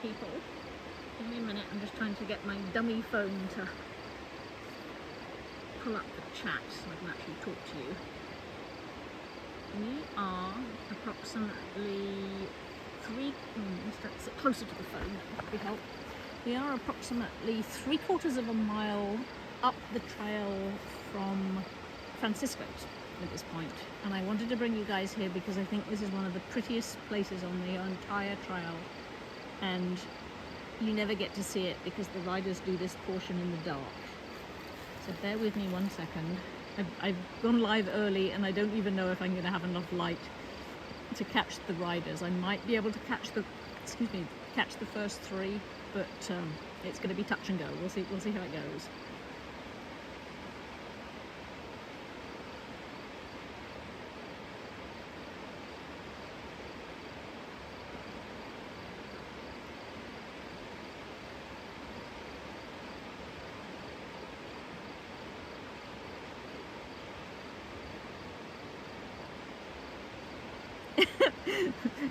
people. Give me a minute, I'm just trying to get my dummy phone to pull up the chat so I can actually talk to you. We are approximately let's sit closer to the phone, that would be help. We are approximately 3/4 of a mile up the trail from Francisco's at this point, and I wanted to bring you guys here because I think this is one of the prettiest places on the entire trail, and you never get to see it because the riders do this portion in the dark. So bear with me 1 second. I've gone live early and I don't even know if I'm going to have enough light to catch the riders. I might be able to catch the first 3, but it's going to be touch and go. We'll see how it goes.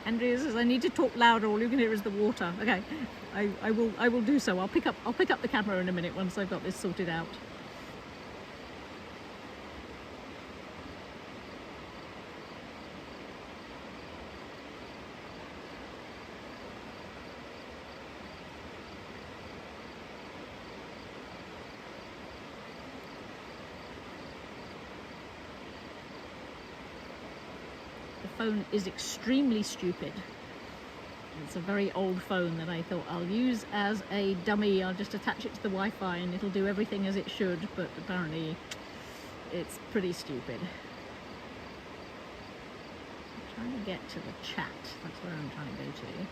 Andrea says I need to talk louder. All you can hear is the water. Okay, I will do so. I'll pick up the camera in a minute once I've got this sorted out. Phone is extremely stupid. It's a very old phone that I thought I'll use as a dummy. I'll just attach it to the Wi-Fi and it'll do everything as it should, but apparently it's pretty stupid. I'm trying to get to the chat. That's where I'm trying to go to.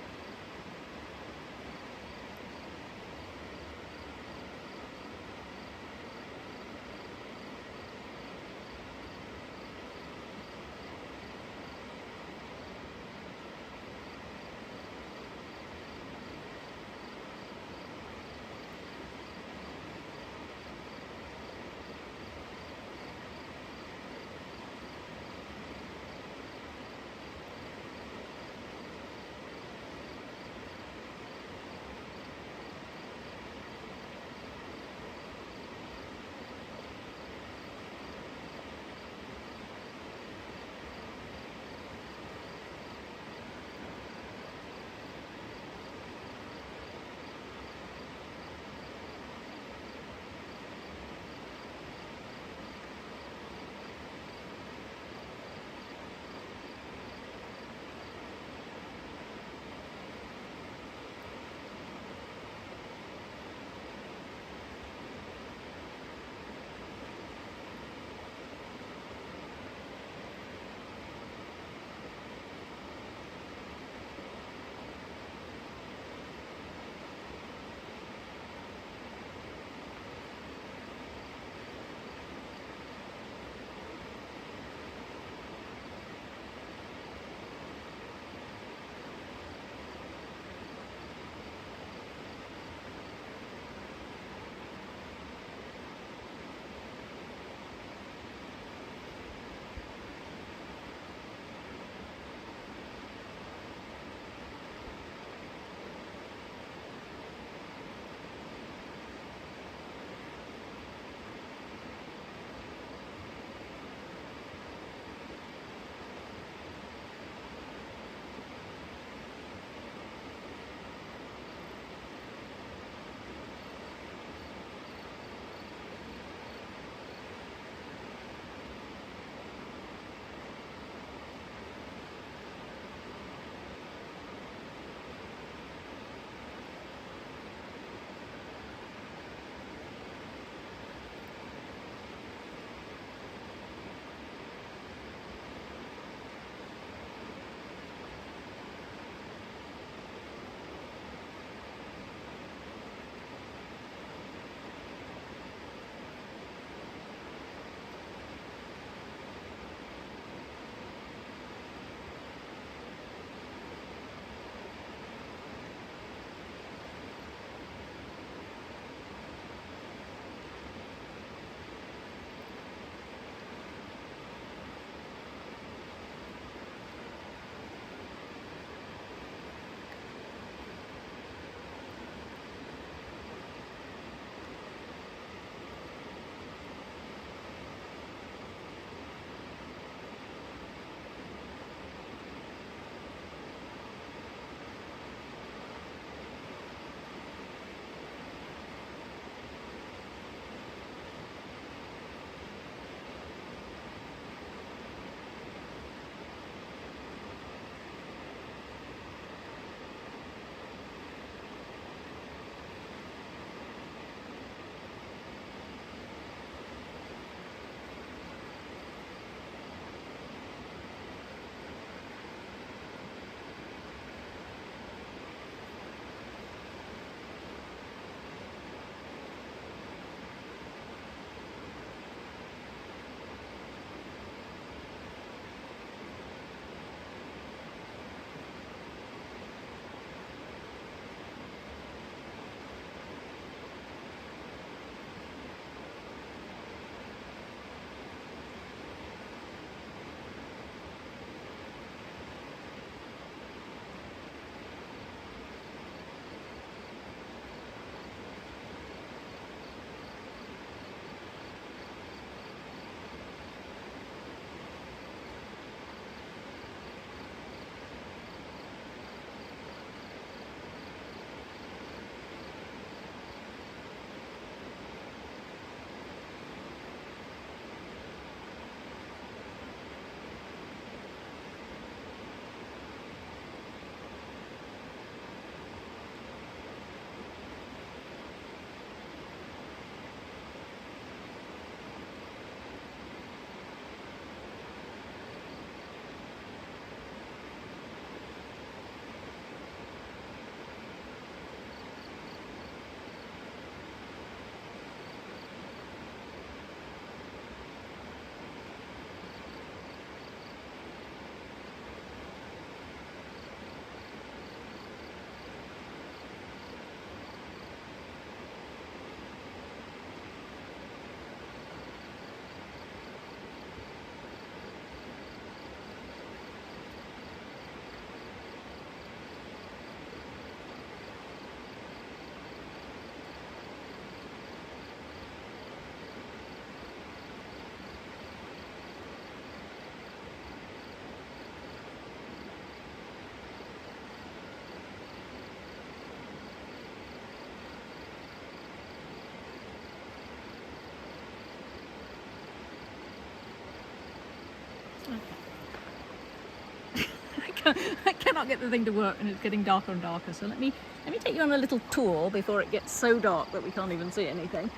I cannot get the thing to work, and it's getting darker and darker. So let me take you on a little tour before it gets so dark that we can't even see anything.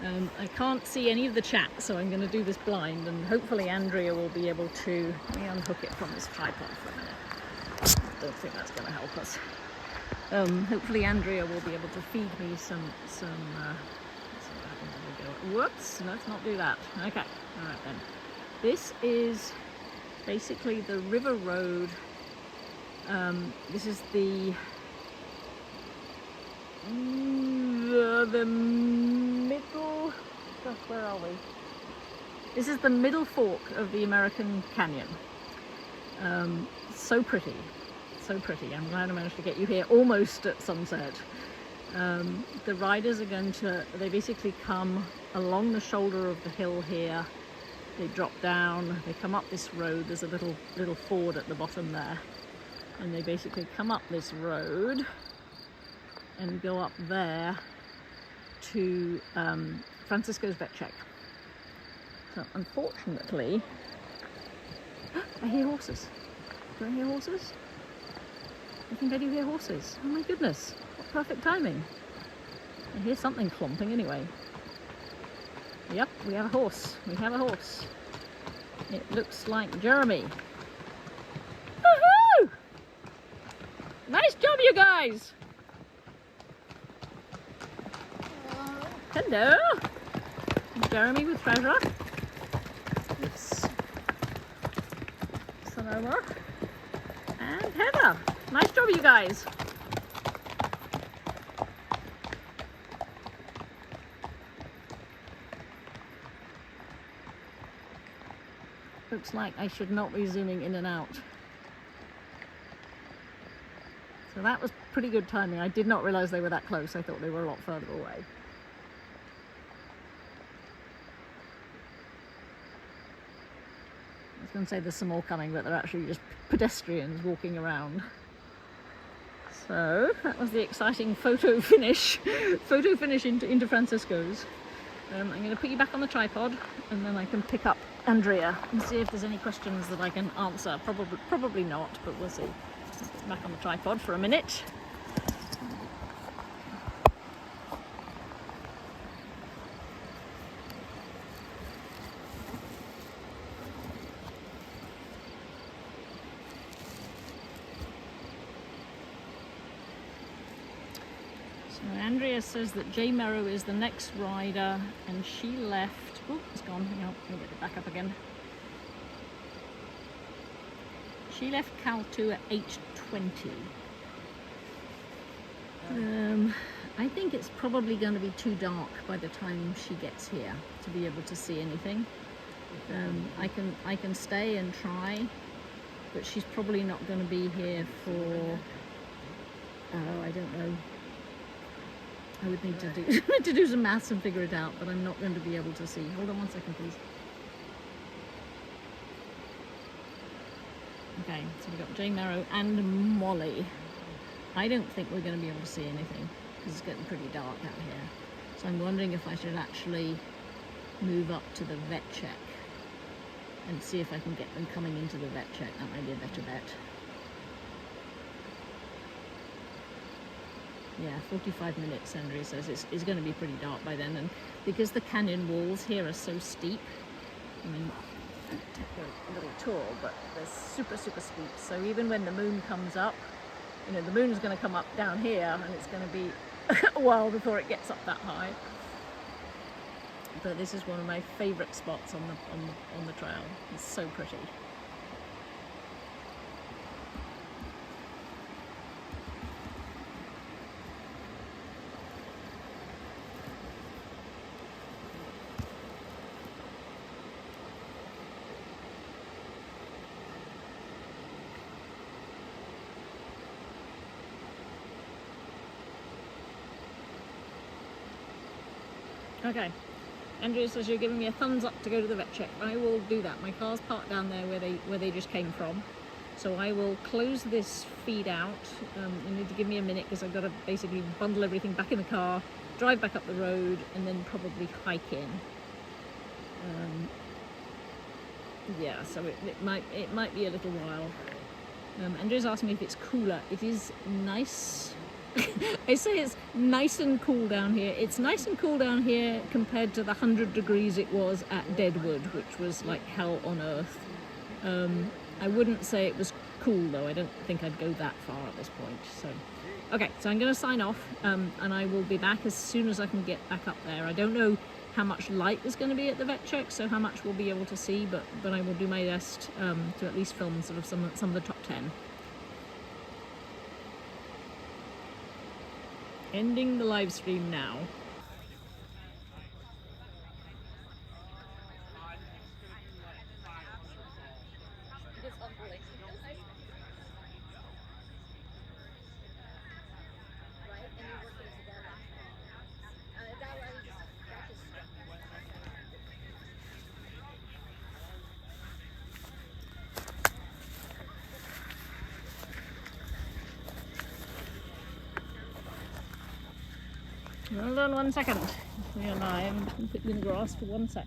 I can't see any of the chat, so I'm going to do this blind, and hopefully Andrea will be able to... Let me unhook it from this tripod for a minute. I don't think that's going to help us. Hopefully Andrea will be able to feed me some let's see what happens if we go. Whoops, let's not do that. Okay, all right then. This is basically the river road. This is the middle, gosh, where are we? This is the middle fork of the American Canyon. So pretty, so pretty. I'm glad I managed to get you here almost at sunset. The riders are going to, they basically come along the shoulder of the hill here. They drop down, they come up this road. There's a little ford at the bottom there. And they basically come up this road and go up there to Francisco's vet check. So unfortunately, I hear horses. Do I hear horses? I think I do hear horses. Oh my goodness, what perfect timing. I hear something clomping anyway. Yep, we have a horse. We have a horse. It looks like Jeremy. Woohoo! Nice job, you guys! Hello! Jeremy with Treasure. It's Sonoma. And Heather. Nice job, you guys. Looks like I should not be zooming in and out. So that was pretty good timing. I did not realize they were that close. I thought they were a lot further away. I was going to say there's some more coming, but they're actually just pedestrians walking around. So that was the exciting photo finish into Francisco's. I'm going to put you back on the tripod, and then I can pick up Andrea and see if there's any questions that I can answer. Probably not, but we'll see. Back on the tripod for a minute. So Andrea says that Jay Merrow is the next rider, and she left. Oh, it's gone. Hang on, let me get it back up again. She left Cal 2 at 8:20. I think it's probably going to be too dark by the time she gets here to be able to see anything. I can stay and try, but she's probably not going to be here for, I don't know. I would need to do some maths and figure it out, but I'm not going to be able to see. Hold on one second, please. Okay, so we've got Jay Merrow and Molly. I don't think we're going to be able to see anything because it's getting pretty dark out here. So I'm wondering if I should actually move up to the vet check and see if I can get them coming into the vet check. That might be a better bet. Yeah, 45 minutes, Andrea says. It's going to be pretty dark by then, and because the canyon walls here are so steep, I mean, take a little tour, but they're super steep. So even when the moon comes up, you know, the moon's going to come up down here, and it's going to be a while before it gets up that high. But this is one of my favourite spots on the trail. It's so pretty. Okay, Andrea says you're giving me a thumbs up to go to the vet check. I will do that. My car's parked down there where they just came from. So I will close this feed out. You need to give me a minute because I've got to basically bundle everything back in the car, drive back up the road, and then probably hike in. Yeah, so it might be a little while. Andrew's asking me if it's cooler. It is nice. I say it's nice and cool down here. It's nice and cool down here compared to the 100 degrees it was at Deadwood, which was like hell on earth. I wouldn't say it was cool though. I don't think I'd go that far at this point. So, okay, so I'm going to sign off, and I will be back as soon as I can get back up there. I don't know how much light there's going to be at the vet check, so how much we'll be able to see, but I will do my best to at least film sort of some of the top 10. Ending the live stream now. Hold on 1 second. You're live. I'm going to put you in the grass for 1 sec.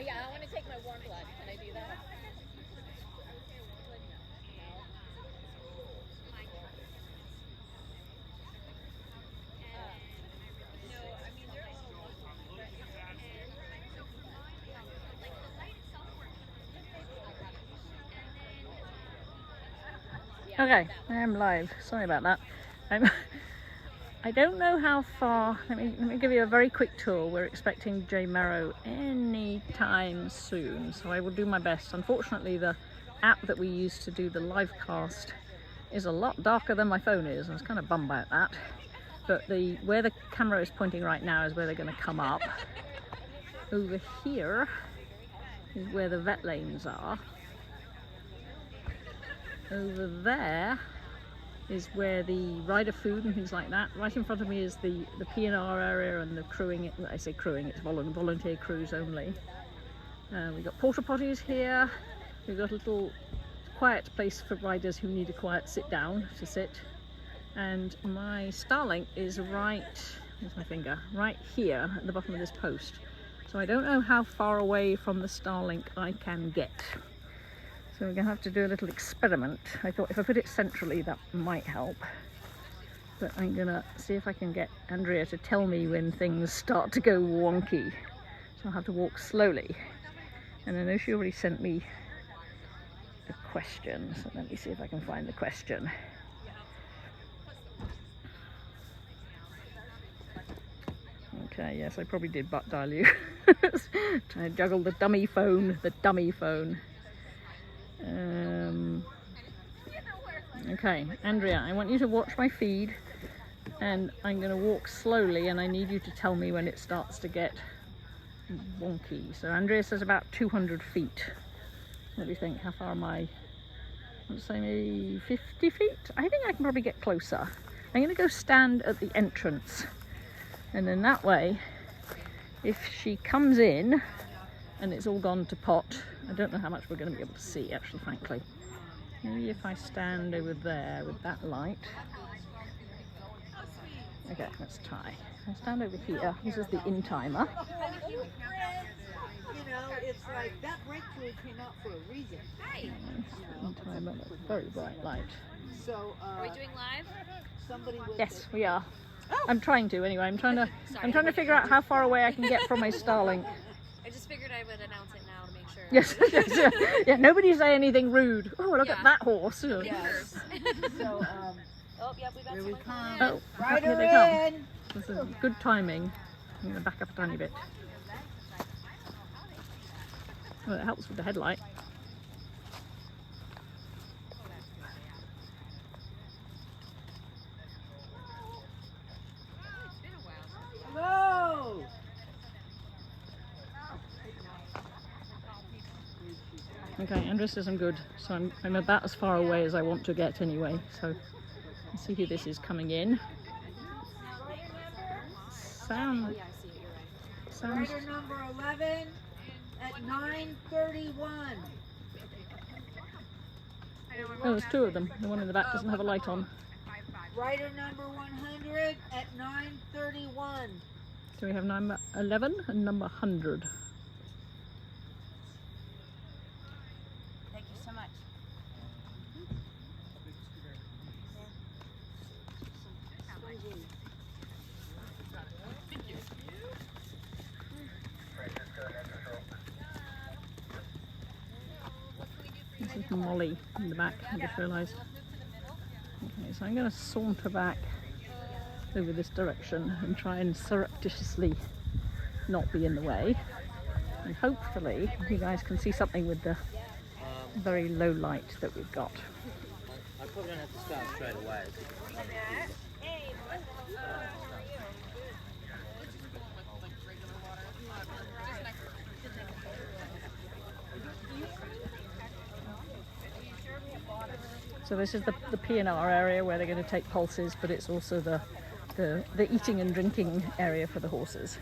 Yeah, I want to take my warm blood. Can I do that? Okay, I am live. Sorry about that. I don't know how far. Let me give you a very quick tour. We're expecting Jay Merrow any time soon, so I will do my best. Unfortunately, the app that we use to do the live cast is a lot darker than my phone is. I was kind of bummed about that. But where the camera is pointing right now is where they're going to come up. Over here is where the vet lanes are. Over there is where the rider food and things like that. Right in front of me is the P&R area and the crewing. I say crewing, it's volunteer crews only. We've got porta potties here. We've got a little quiet place for riders who need a quiet sit down to sit. And my Starlink is right, where's my finger? Right here at the bottom of this post. So I don't know how far away from the Starlink I can get. So we're going to have to do a little experiment. I thought if I put it centrally that might help. But I'm going to see if I can get Andrea to tell me when things start to go wonky. So I'll have to walk slowly. And I know she already sent me a question. So let me see if I can find the question. Okay, yes, I probably did butt dial you. Trying to juggle the dummy phone. Okay, Andrea, I want you to watch my feed, and I'm going to walk slowly, and I need you to tell me when it starts to get wonky. So Andrea says about 200 feet. What do you think? How far am I? Let's say maybe 50 feet? I think I can probably get closer. I'm going to go stand at the entrance, and then that way, if she comes in and it's all gone to pot, I don't know how much we're going to be able to see, actually, frankly. Maybe if I stand over there with that light. Okay, let's try. I stand over here. This is the in timer. Well, it's like that breakthrough came out for a reason. Hi. Time at a very bright light. So, Are we doing live? somebody with Yes, the, we are. I'm trying to anyway. I'm trying to figure out how far away I can get from my Starlink. I just figured I would announce it now to make sure. Yes, yes, yeah. Nobody say anything rude. Oh, look at that horse. Yes. So, Oh, yep, we got here we someone come. coming in. Oh, Right here they come. This is good timing. I'm going to back up a tiny bit. Well, it helps with the headlight. Hello. Okay, Andrew says I'm good, so I'm about as far away as I want to get anyway. So let's see who this is coming in. Sounds. Rider number 11 at 9:31. Oh, there's two of them. The one in the back doesn't have a light on. Rider number 100 at 9:31. So we have number 11 and number 100. Thank you so much. This is Molly in the back, I just realised. Okay, so I'm going to saunter back over this direction and try and surreptitiously not be in the way. And hopefully you guys can see something with the very low light that we've got. I probably don't have to start straight away. So this is the P&R area where they're going to take pulses, but it's also the eating and drinking area for the horses.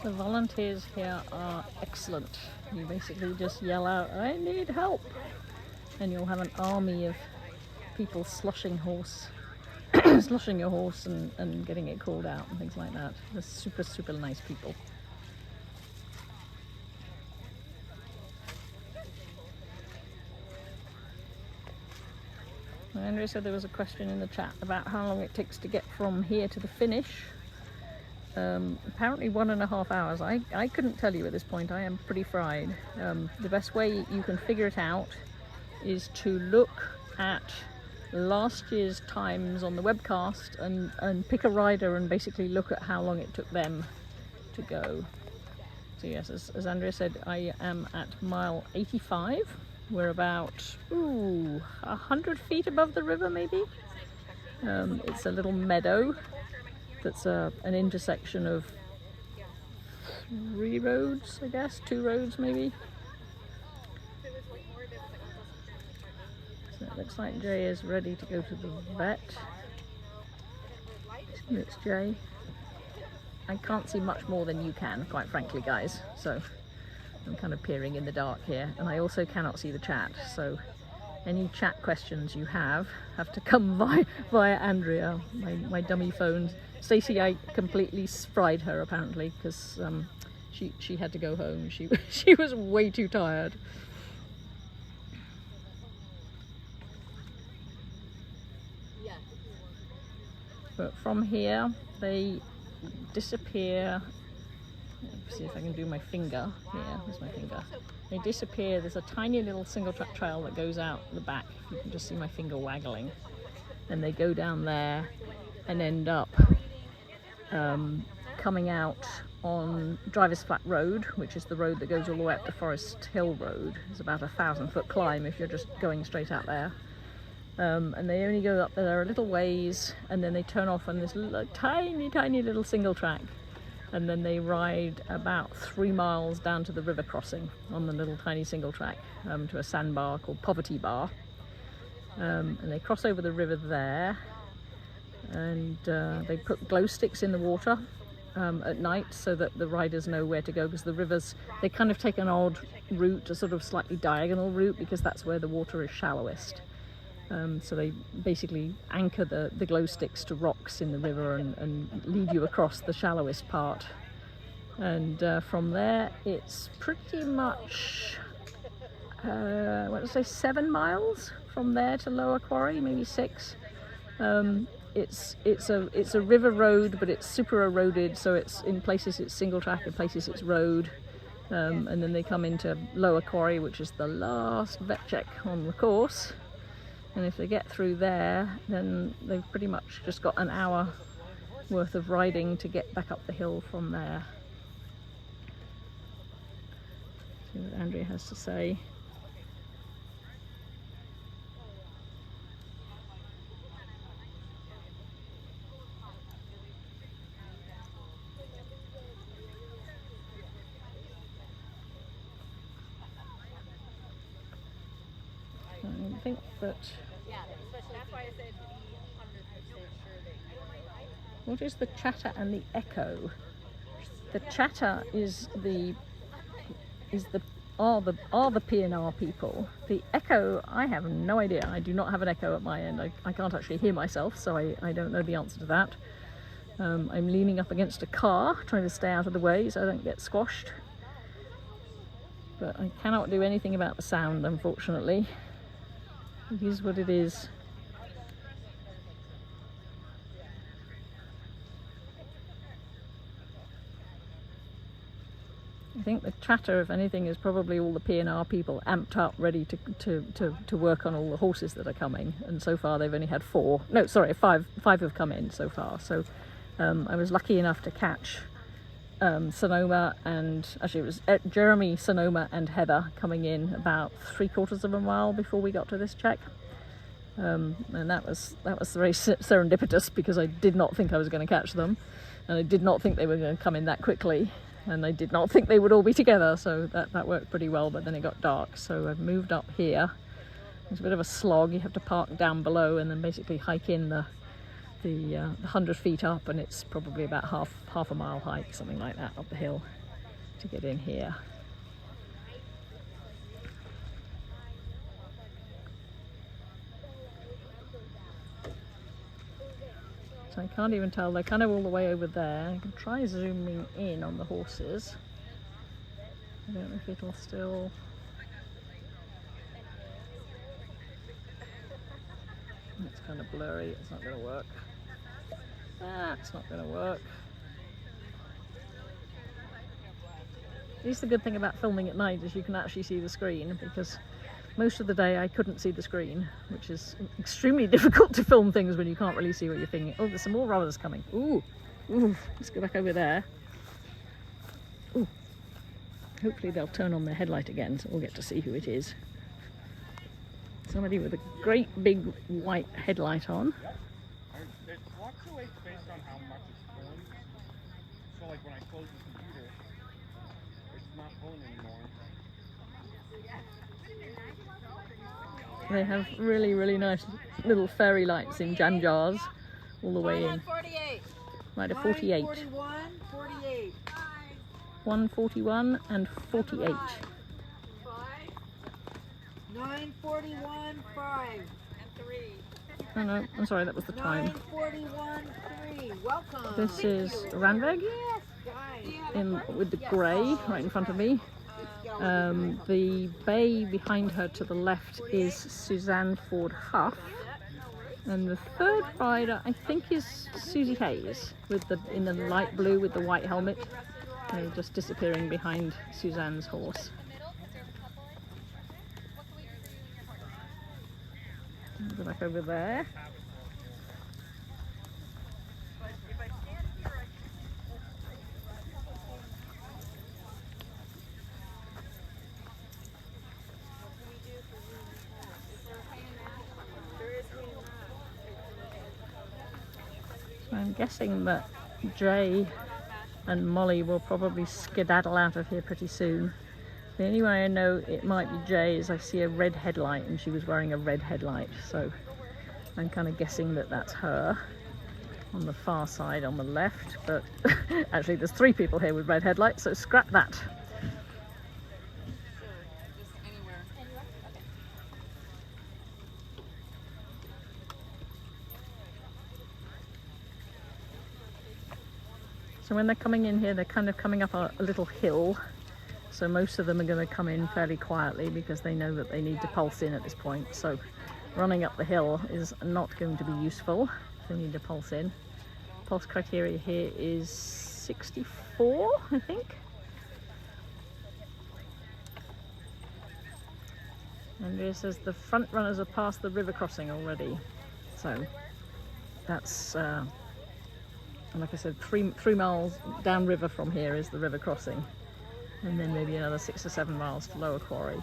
The volunteers here are excellent. You basically just yell out, "I need help," and you'll have an army of people slushing your horse and getting it called out and things like that. They're super, super nice people. Andrea said there was a question in the chat about how long it takes to get from here to the finish. Apparently 1.5 hours. I couldn't tell you at this point. I am pretty fried. The best way you can figure it out is to look at last year's times on the webcast and pick a rider and basically look at how long it took them to go. So yes, as Andrea said, I am at mile 85. We're about 100 feet above the river maybe. It's a little meadow that's an intersection of 3 roads, I guess, 2 roads maybe. So it looks like Jay is ready to go to the vet. It's Jay. I can't see much more than you can, quite frankly, guys, so I'm kind of peering in the dark here, and I also cannot see the chat, so any chat questions you have to come via Andrea, my dummy phone. Stacey, I completely fried her apparently, because she had to go home. She was way too tired. But from here, they disappear. Let's see if I can do my finger. Yeah, there's my finger. They disappear. There's a tiny little single track trail that goes out the back. You can just see my finger waggling. And they go down there and end up coming out on Driver's Flat Road, which is the road that goes all the way up to Forest Hill Road. It's about a 1,000-foot climb if you're just going straight out there. And they only go up there a little ways, and then they turn off on this tiny little single track, and then they ride about 3 miles down to the river crossing on the little tiny single track to a sandbar called Poverty Bar, and they cross over the river there, and they put glow sticks in the water at night so that the riders know where to go, because the rivers, they kind of take an odd route, a sort of slightly diagonal route, because that's where the water is shallowest. So they basically anchor the glow sticks to rocks in the river and lead you across the shallowest part. And from there, it's pretty much, what did I say, 7 miles from there to Lower Quarry, maybe 6. It's a river road, but it's super eroded, so it's in places it's single track, in places it's road. And then they come into Lower Quarry, which is the last vet check on the course. And if they get through there, then they've pretty much just got an hour worth of riding to get back up the hill from there. See what Andrea has to say. I think that... That's why I said be 100% sure that What is the chatter and the echo? The chatter is the PNR people. The echo, I have no idea. I do not have an echo at my end. I can't actually hear myself, so I don't know the answer to that. I'm leaning up against a car, trying to stay out of the way so I don't get squashed. But I cannot do anything about the sound, unfortunately. It is what it is. I think the chatter, if anything, is probably all the PNR people amped up, ready to work on all the horses that are coming. And so far they've only had 4. No, sorry, 5 have come in so far. So I was lucky enough to catch Sonoma, and actually it was Jeremy, Sonoma and Heather coming in about 3/4 of a mile before we got to this check. And that was very serendipitous, because I did not think I was going to catch them, and I did not think they were going to come in that quickly, and I did not think they would all be together, so that worked pretty well. But then it got dark, so I've moved up here. It's a bit of a slog. You have to park down below and then basically hike in the 100 feet up, and it's probably about half a mile hike, something like that, up the hill to get in here. So I can't even tell, they're kind of all the way over there. I can try zooming in on the horses. I don't know if it'll still... kind of blurry. It's not going to work. That's not going to work. At least the good thing about filming at night is you can actually see the screen, because most of the day I couldn't see the screen, which is extremely difficult to film things when you can't really see what you're thinking. Oh, there's some more rudders coming. Ooh, let's go back over there. Ooh, hopefully they'll turn on their headlight again so we'll get to see who it is. Somebody with a great big white headlight on. It fluctuates based on how much it's pulling. So like when I close the computer, it's not pulling anymore. They have really, really nice little fairy lights in jam jars all the way in. 48. Right, a 48. 41, 48. 141 and 48. 941, 5. And 3. Oh no, I'm sorry, that was the time. 941, 3. Welcome. This is Ranveg Yes, guys. in with the grey right in front of me. The bay behind her to the left is Suzanne Ford Huff, and the third rider I think is Susie Hayes with in the light blue with the white helmet, just disappearing behind Suzanne's horse. Go back over there. So I'm guessing that Jay and Molly will probably skedaddle out of here pretty soon. The only way I know it might be Jay is I see a red headlight and she was wearing a red headlight, so I'm kind of guessing that that's her on the far side on the left, but actually there's 3 people here with red headlights, so scrap that. So when they're coming in here, they're kind of coming up a little hill. So most of them are going to come in fairly quietly because they know that they need to pulse in at this point. So running up the hill is not going to be useful. They need to pulse in. Pulse criteria here is 64, I think. Andrea says the front runners are past the river crossing already. So that's, like I said, 3 miles downriver from here is the river crossing. And then maybe another 6 or 7 miles to Lower Quarry.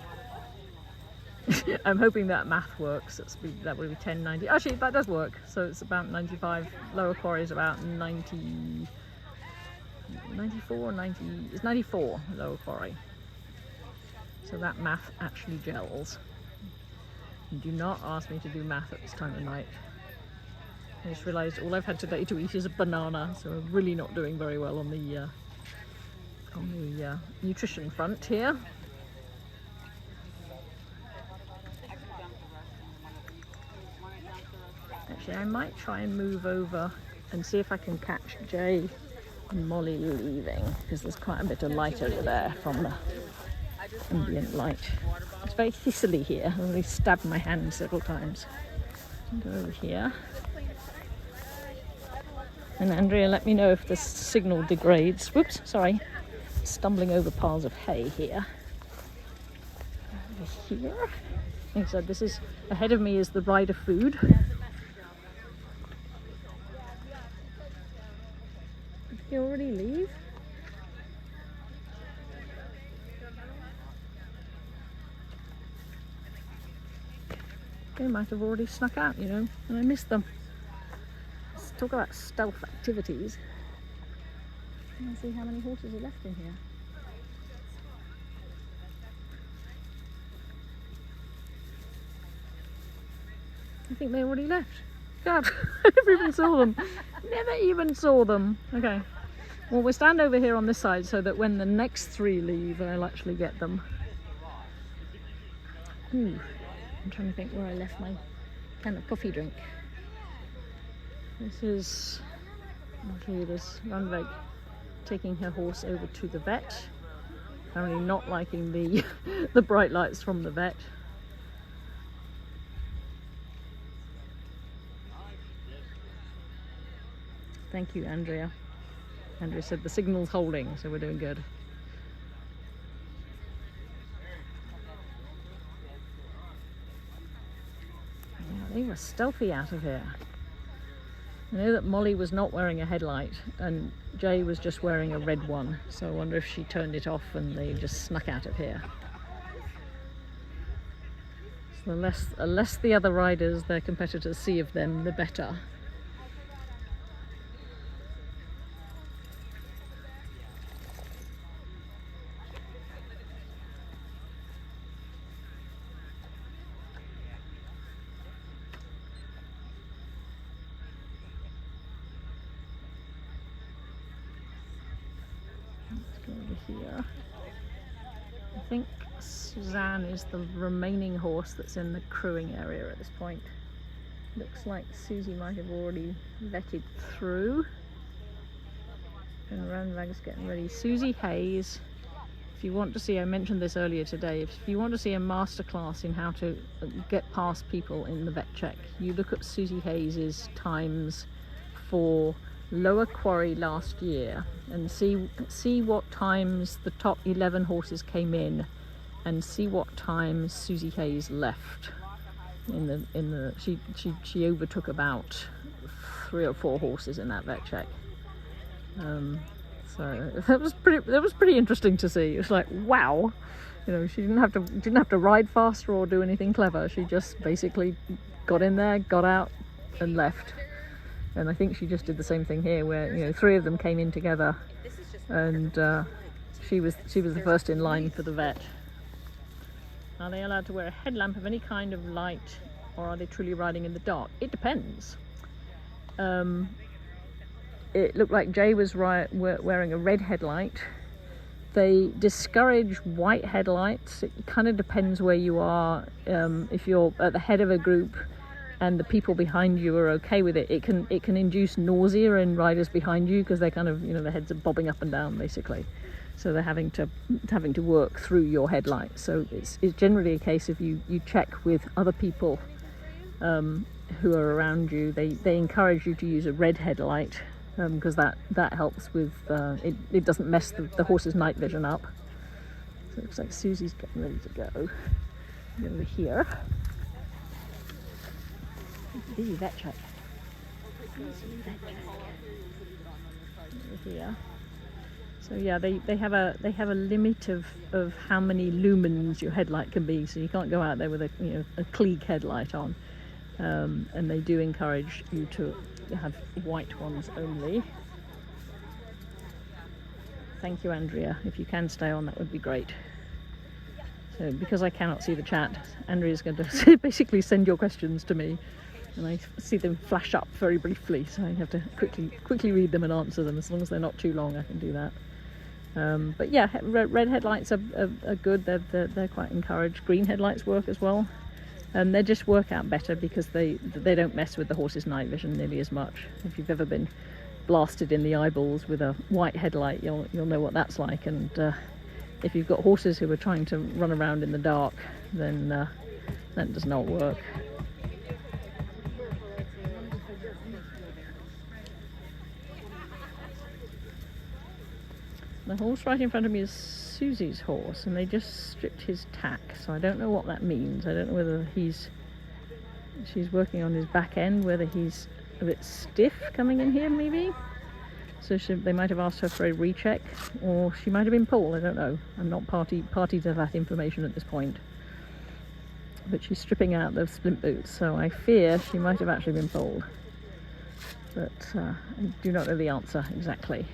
I'm hoping that math works. That would be 1090. Actually, that does work. So it's about 95. Lower Quarry is about 90, 94, 90. It's 94 Lower Quarry. So that math actually gels. And do not ask me to do math at this time of night. I just realised all I've had today to eat is a banana, so I'm really not doing very well on the nutrition front here. Actually, I might try and move over and see if I can catch Jay and Molly leaving, because there's quite a bit of light over there from the ambient light. It's very thistly here. I've already stabbed my hand several times. Go over here. And Andrea, let me know if the signal degrades. Whoops, sorry. Stumbling over piles of hay here. Over here. Like I said, this is ahead of me is the rider food. Did he already leave? They might have already snuck out, you know, and I missed them. Let's talk about stealth activities. Let's see how many horses are left in here. I think they already left. God, I never even saw them. Never even saw them. Okay. Well, we'll stand over here on this side so that when the next 3 leave, I'll actually get them. Ooh, I'm trying to think where I left my can of coffee drink. This is, I'll show you this, Ranveg taking her horse over to the vet. Apparently not liking the bright lights from the vet. Thank you, Andrea. Andrea said the signal's holding, so we're doing good. Yeah, they were stealthy out of here. I know that Molly was not wearing a headlight and Jay was just wearing a red one, so I wonder if she turned it off and they just snuck out of here. So the less the other riders, their competitors, see of them, the better. Let's go over here. I think Suzanne is the remaining horse that's in the crewing area at this point. Looks like Susie might have already vetted through. And Randvag's getting ready. Susie Hayes, if you want to see, I mentioned this earlier today, if you want to see a masterclass in how to get past people in the vet check, you look at Susie Hayes's times for Lower Quarry last year and see what times the top 11 horses came in and see what times Susie Hayes left. She overtook about 3 or 4 horses in that vet check. So that was pretty interesting to see. It was like, wow, you know, she didn't have to ride faster or do anything clever. She just basically got in there, got out, and left. And I think she just did the same thing here, where, you know, 3 of them came in together, and she was the first in line for the vet. Are they allowed to wear a headlamp of any kind of light, or are they truly riding in the dark? It depends. It looked like Jay was wearing a red headlight. They discourage white headlights. It kind of depends where you are. If you're at the head of a group and the people behind you are okay with it, it can induce nausea in riders behind you, because they're kind of, you know, their heads are bobbing up and down basically. So they're having to work through your headlights. So it's generally a case of you check with other people who are around you. They encourage you to use a red headlight, because that helps with it doesn't mess the horse's night vision up. So it looks like Susie's getting ready to go. Over here. Busy vet check. Over here. So yeah, they have a limit of how many lumens your headlight can be. So you can't go out there with a Klieg headlight on. And they do encourage you to have white ones only. Thank you, Andrea. If you can stay on, that would be great. So because I cannot see the chat, Andrea's going to basically send your questions to me, and I see them flash up very briefly, so I have to quickly read them and answer them. As long as they're not too long, I can do that. But yeah, red headlights are good. They're quite encouraged. Green headlights work as well. They just work out better because they don't mess with the horse's night vision nearly as much. If you've ever been blasted in the eyeballs with a white headlight, you'll know what that's like. And if you've got horses who are trying to run around in the dark, then that does not work. The horse right in front of me is Susie's horse, and they just stripped his tack, so I don't know what that means. I don't know whether she's working on his back end, whether he's a bit stiff coming in here maybe. So they might have asked her for a recheck, or she might have been pulled. I don't know. I'm not party to that information at this point. But she's stripping out the splint boots, so I fear she might have actually been pulled. But I do not know the answer exactly.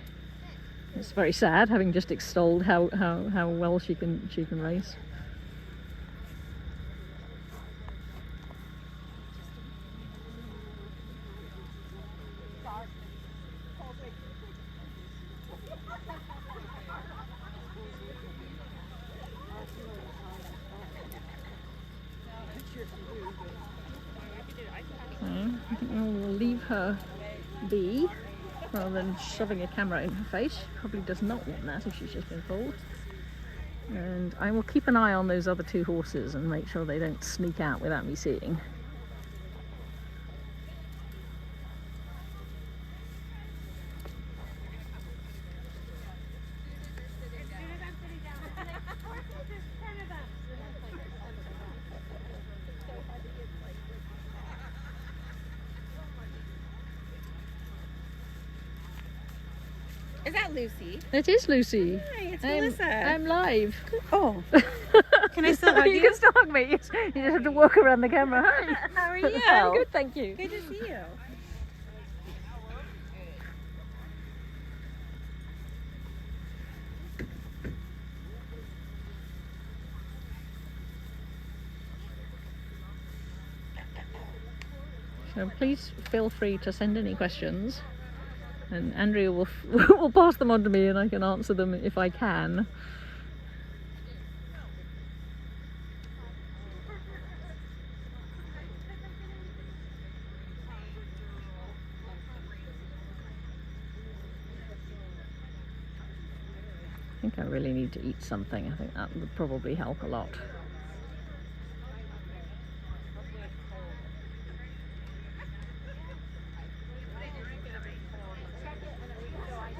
It's very sad, having just extolled how well she can race. Okay, I think we'll leave her be, rather than shoving a camera in her face. She probably does not want that if she's just been pulled. And I will keep an eye on those other 2 horses and make sure they don't sneak out without me seeing. Is that Lucy? It is Lucy. Hi, it's I'm, Melissa. I'm live. Oh. Can I still hug You you? can still hug me. You just have to walk around the camera. Hi. How are you? I'm good, thank you. Good to see you. So please feel free to send any questions, and Andrea will pass them on to me, and I can answer them if I can. I think I really need to eat something. I think that would probably help a lot.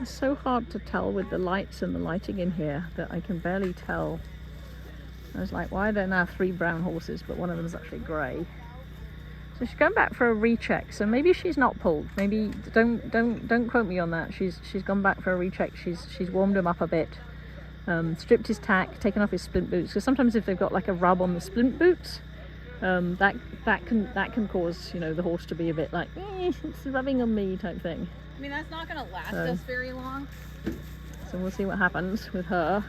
It's so hard to tell with the lights and the lighting in here that I can barely tell. I was like, why are there now 3 brown horses, but one of them is actually grey? So she's going back for a recheck. So maybe she's not pulled. Maybe don't quote me on that. She's gone back for a recheck. She's warmed him up a bit, stripped his tack, taken off his splint boots. Because sometimes if they've got like a rub on the splint boots, that can cause, you know, the horse to be a bit like, it's rubbing on me type thing. I mean, that's not going to last us very long. So we'll see what happens with her.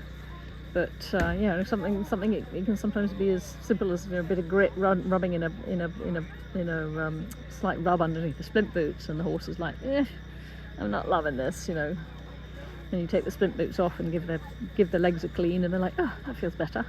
But yeah, something it can sometimes be as simple as, you know, a bit of grit rubbing in a slight rub underneath the splint boots, and the horse is like, I'm not loving this, you know. And you take the splint boots off and give the legs a clean, and they're like, oh, that feels better.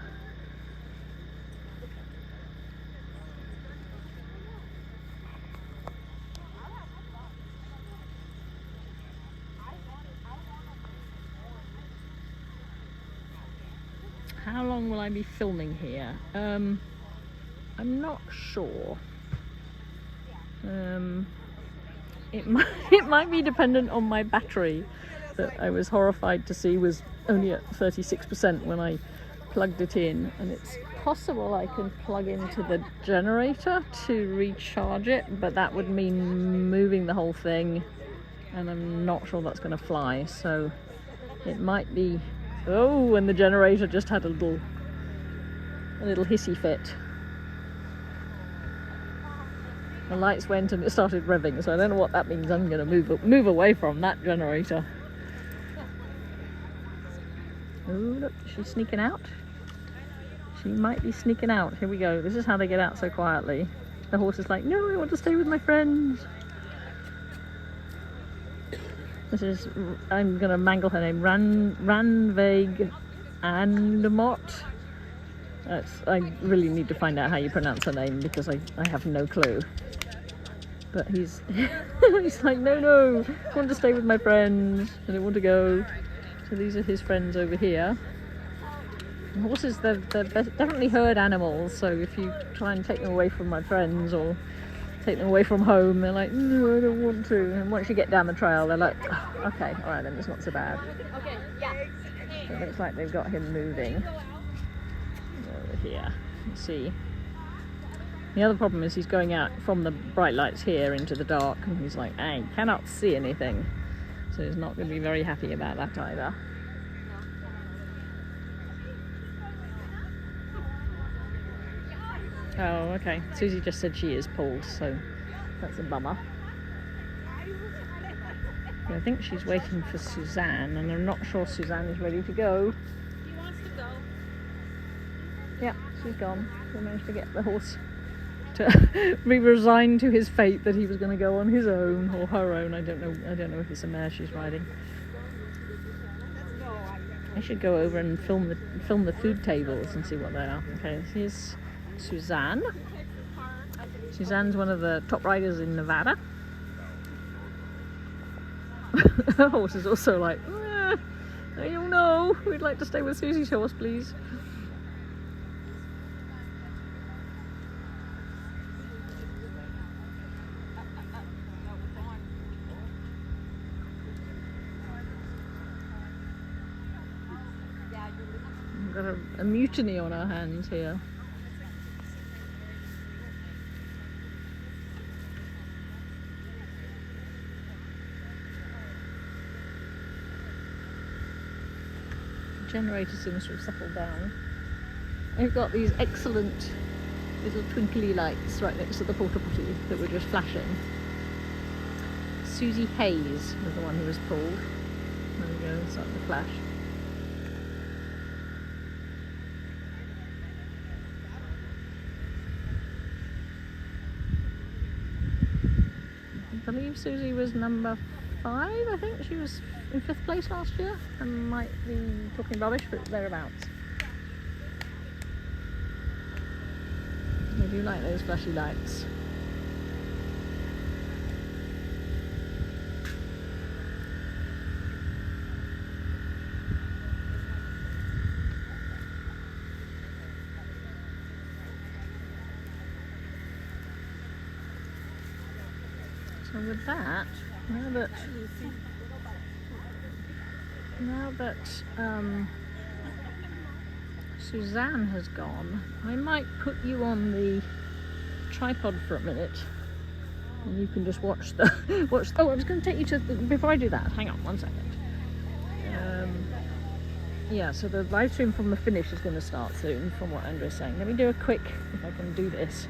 How long will I be filming here? I'm not sure. It might be dependent on my battery, that I was horrified to see was only at 36% when I plugged it in, and it's possible I can plug into the generator to recharge it, but that would mean moving the whole thing, and I'm not sure that's going to fly. So it might be. Oh, and the generator just had a little hissy fit. The lights went and it started revving, so I don't know what that means. I'm going to move away from that generator. Oh, look, she's sneaking out. She might be sneaking out. Here we go. This is how they get out so quietly. The horse is like, no, I want to stay with my friends. This is, I'm going to mangle her name, Ranveig Andemot. I really need to find out how you pronounce her name, because I have no clue. But he's like, no, I want to stay with my friends, I don't want to go. So these are his friends over here. And horses, they're definitely herd animals, so if you try and take them away from my friends or take them away from home, they're like, no, I don't want to. And once you get down the trail, they're like, oh, okay, all right, then it's not so bad. Okay, yeah. So it looks like they've got him moving over here. Let's see. The other problem is he's going out from the bright lights here into the dark, and he's like, I cannot see anything. So he's not going to be very happy about that either. Oh, okay. Susie just said she is pulled, so that's a bummer. But I think she's waiting for Suzanne, and I'm not sure Suzanne is ready to go. He wants to go. Yeah, she's gone. We managed to get the horse to be resigned to his fate that he was going to go on his own, or her own. I don't know if it's a mare she's riding. I should go over and film the food tables and see what they are. Okay, here's Suzanne. Suzanne's one of the top riders in Nevada. Her horse is also like, I don't know, we'd like to stay with Susie's horse, please. We've got a mutiny on our hands here. generator seems to have settled down. I've got these excellent little twinkly lights right next to the porta potty that were just flashing. Susie Hayes was the one who was pulled. There we go, it's starting to flash. I believe Susie was number 5, I think. She was in 5th place last year. I might be talking rubbish, but thereabouts. I do like those flashy lights. So with that, now that Suzanne has gone, I might put you on the tripod for a minute, and you can just watch the Oh, I was going to take you to before I do that. Hang on one second. Yeah, so the live stream from the finish is going to start soon, from what Andrew's saying. Let me do a quick, if I can do this,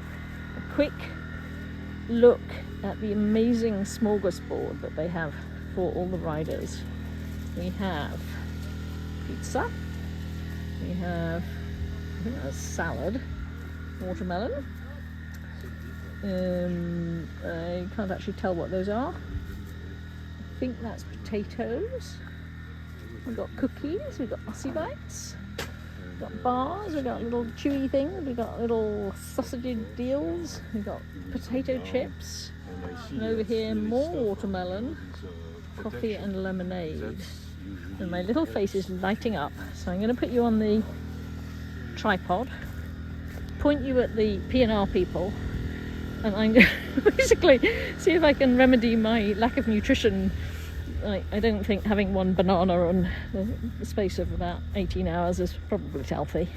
a quick look at the amazing smorgasbord that they have for all the riders. We have pizza, we have, I think that's salad, watermelon, I can't actually tell what those are. I think that's potatoes. We've got cookies, we've got Aussie bites, we've got bars, we've got little chewy things, we've got little sausage deals, we've got potato chips, and over here more watermelon, coffee and lemonade. And my little face is lighting up, so I'm going to put you on the tripod, point you at the P&R people, and I'm going to basically see if I can remedy my lack of nutrition. I don't think having one banana on the space of about 18 hours is probably healthy.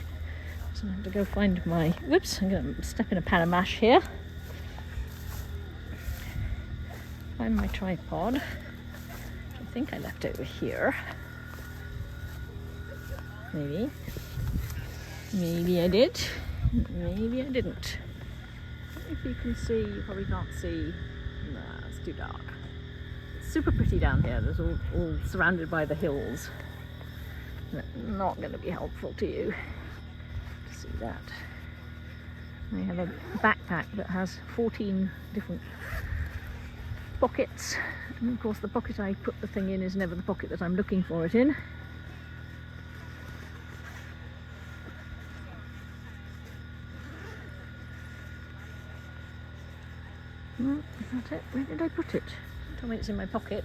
So I have to go find my... Whoops, I'm going to step in a pan of mash here. Find my tripod, which I think I left over here. Maybe. Maybe I did. Maybe I didn't. If you can see, you probably can't see. Nah, it's too dark. It's super pretty down here. There's all surrounded by the hills. Not going to be helpful to you to see that. I have a backpack that has 14 different pockets, and of course the pocket I put the thing in is never the pocket that I'm looking for it in. Is that it? Where did I put it? Tell me it's in my pocket.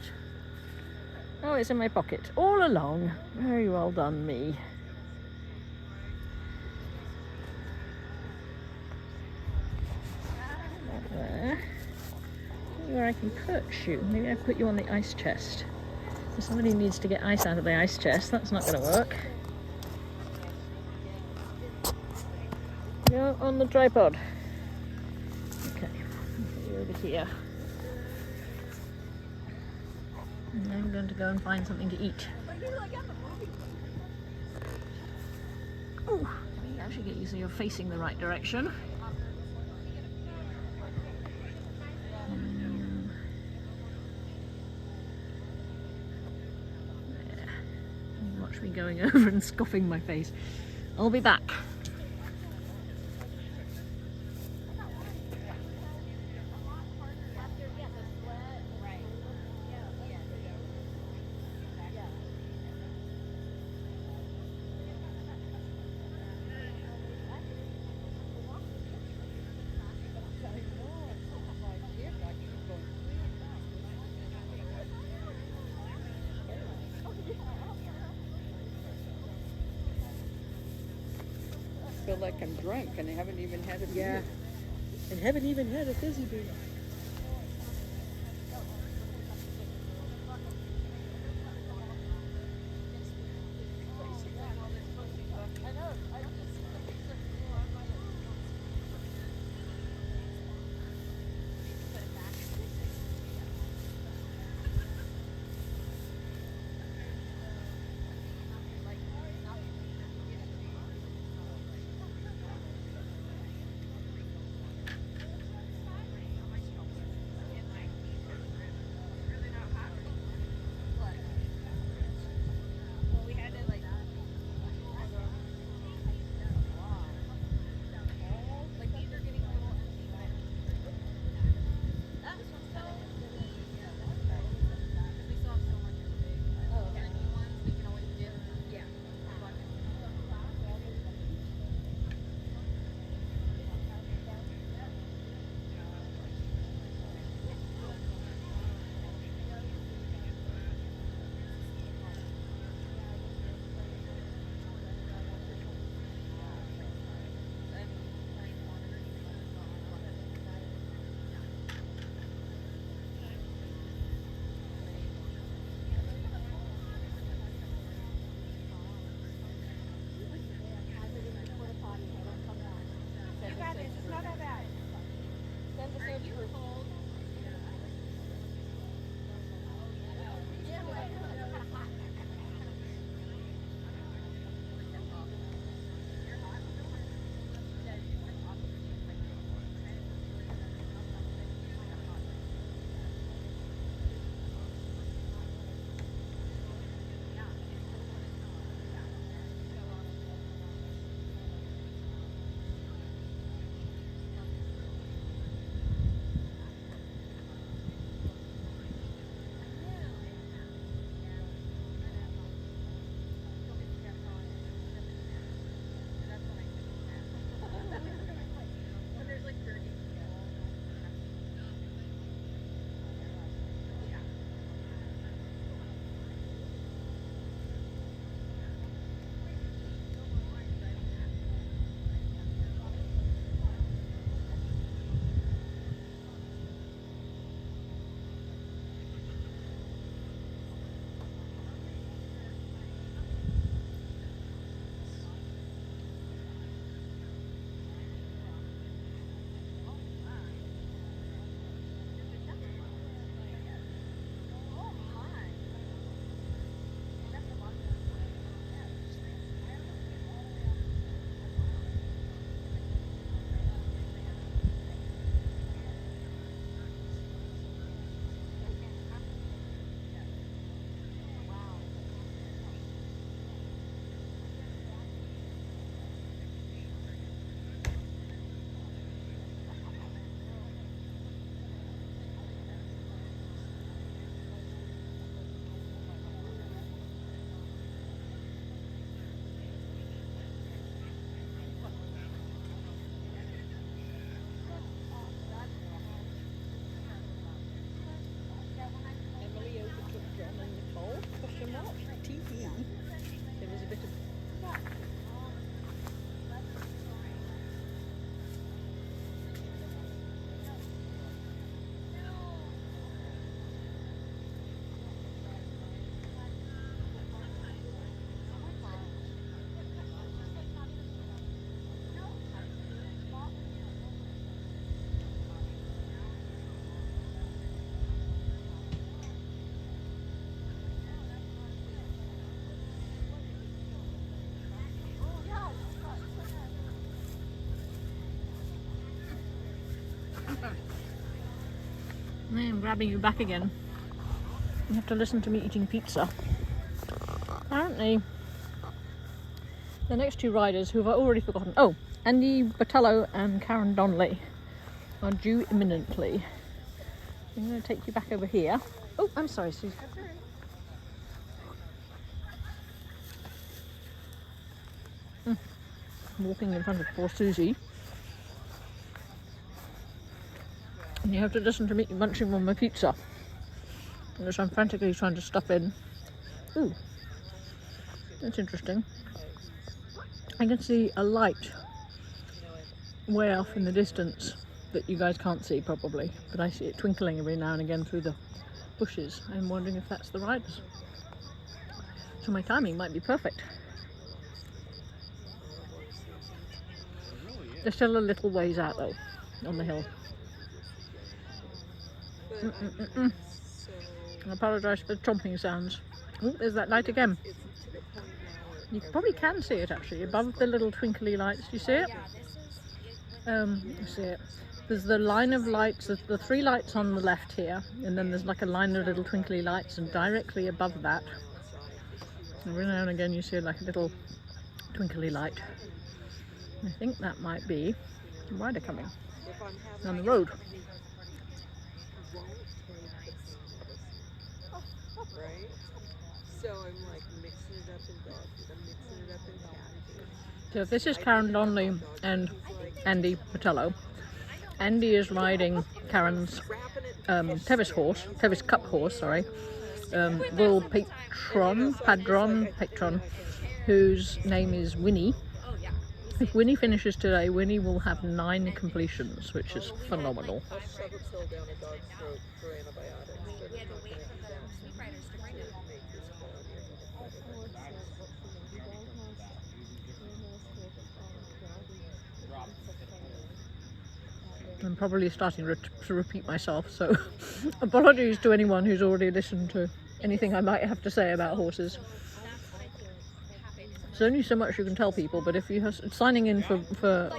Oh, it's in my pocket all along. Very well done, me. There. Where I can perch you. Maybe I put you on the ice chest. If somebody needs to get ice out of the ice chest, that's not going to work. Go on the tripod. Okay, I'll put you over here. And I'm going to go and find something to eat. Oh, let me actually get you so you're facing the right direction. Watch me going over and scoffing my face. I'll be back. I feel like I'm drunk and I haven't even had a beer. And haven't even had a fizzy beer. I'm grabbing you back again. You have to listen to me eating pizza. Apparently, the next two riders who have already forgotten. Oh, Andy Botello and Karen Donnelly are due imminently. I'm going to take you back over here. Oh, I'm sorry, Susie. Walking in front of poor Susie. And you have to listen to me munching on my pizza, which I'm frantically trying to stuff in. Ooh, that's interesting. I can see a light way off in the distance that you guys can't see probably, but I see it twinkling every now and again through the bushes. I'm wondering if that's the riders. So my timing might be perfect. They're still a little ways out though, on the hill. I apologise for the chomping sounds. Oh, there's that light again. You probably can see it actually, above the little twinkly lights. Do you see it? You see it. There's the line of lights, the three lights on the left here, and then there's like a line of little twinkly lights, and directly above that, every now and again you see like a little twinkly light. I think that might be a rider coming down the road. Right? So I'm like mixing it up in dog food. I'm mixing it up in cat food. So this is Karen Donnelly and Andy Botello. Andy is riding Karen's Tevis horse, Tevis Cup horse, sorry. Will Patron, whose name is Winnie. If Winnie finishes today, Winnie will have 9 completions, which is phenomenal. I'll shove a pill down a dog's throat for antibiotics, but it's not going to do that to make this quality of I'm probably starting to repeat myself, so apologies to anyone who's already listened to anything I might have to say about horses. There's only so much you can tell people, but if you're signing in for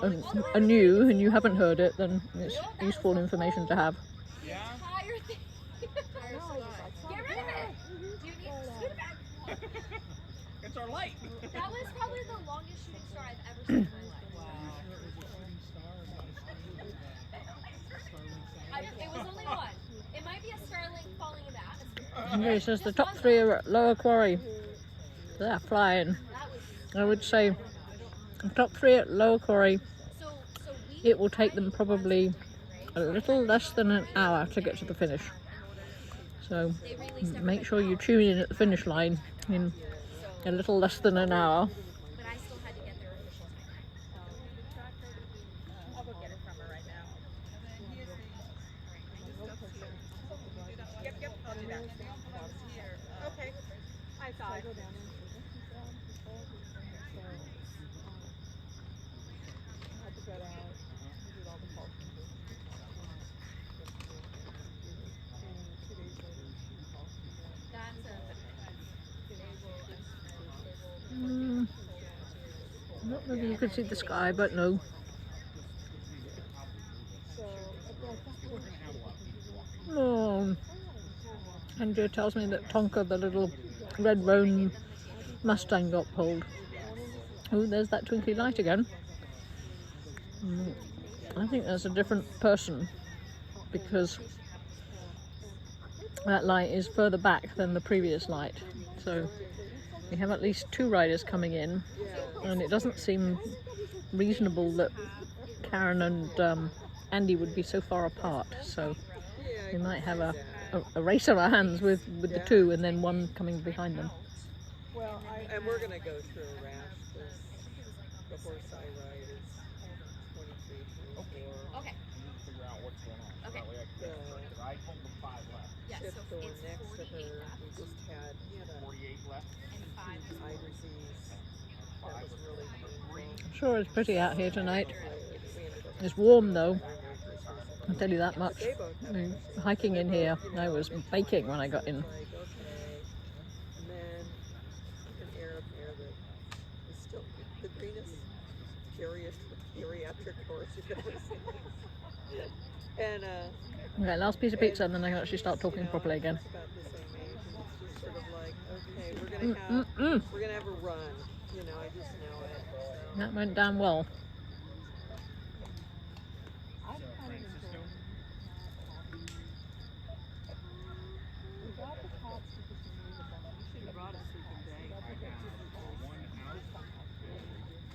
a new and you haven't heard it, then it's useful information to have. Entire thing. Get rid of it. Do you need scoot it back? It's our light. That was probably the longest shooting star I've ever seen in my life. It was only one. It might be a starling falling in the atmosphere. Okay, so the top 3 are at Lower Quarry. They're flying. I would say the top 3 at Lower Quarry, it will take them probably a little less than an hour to get to the finish. So make sure you tune in at the finish line in a little less than an hour. But I still had to get their official time. I'll go get it from her right now. Yep, I'll do that. Okay. I thought. Not whether you could see the sky, but no. Oh, Andrea tells me that Tonka, the little red roan Mustang, got pulled. Oh, there's that twinkly light again. I think that's a different person, because that light is further back than the previous light. So we have at least 2 riders coming in, and it doesn't seem reasonable that Karen and Andy would be so far apart. So we might have a race on our hands with the 2, and then one coming behind them. Well, and we're going to go through a rash. The horse I ride is 23, 24. Okay. Figure out what's going on. Okay. That way I can, I told them 5 left. Yeah, Chip so Thorne it's next to 48 her. left. We just had 48 left. And 5 is eye disease. That was really painful. I'm sure it's pretty out here tonight. We ended up It's warm though, I'll tell you that much. They both have Hiking in here, I was baking when I got in. like, okay. And then an Arab mare that is still the greenest, scariest geriatric horse you've ever seen. And Okay, last piece of pizza and then I can actually start talking properly again. it's about the same age, and it's just sort of like, okay, we're gonna have a run. You know, I just know it. So. That went down well.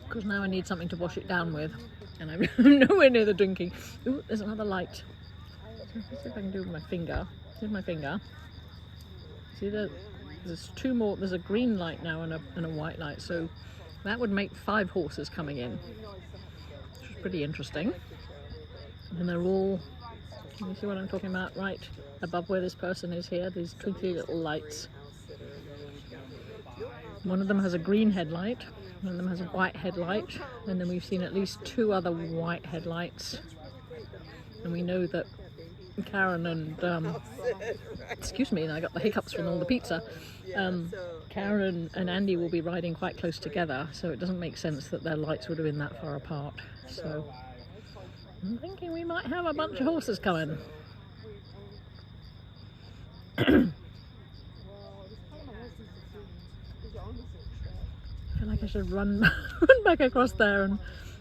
Because now I need something to wash it down with, and I'm nowhere near the drinking. Ooh, there's another light. Let's see if I can do it with my finger. Here's my finger. See, there's two more. There's a green light now and a white light, so that would make 5 horses coming in, which is pretty interesting. And they're all, can you see what I'm talking about? Right above where this person is here, these twinkly little lights. One of them has a green headlight, one of them has a white headlight, and then we've seen at least 2 other white headlights. And we know that Karen and, excuse me, I got the hiccups from all the pizza. Karen and Andy will be riding quite close together, so it doesn't make sense that their lights would have been that far apart. So I'm thinking we might have a bunch of horses coming. I feel like I should run back across there and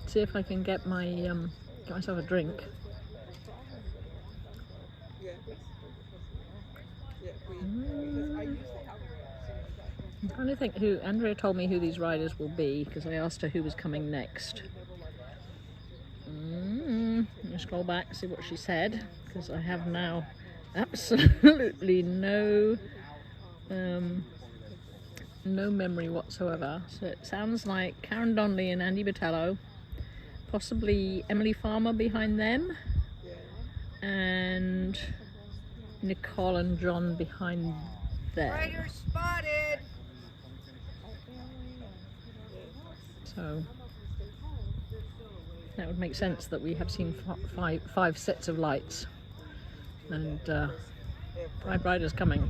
see if I can get my get myself a drink. I'm trying to think who. Andrea told me who these riders will be because I asked her who was coming next. Let me scroll back and see what she said, because I have now absolutely no memory whatsoever. So it sounds like Karen Donnelly and Andy Botello, possibly Emily Farmer behind them, and Nicole and John behind them. Rider spotted. So that would make sense that we have seen five sets of lights and 5 riders coming.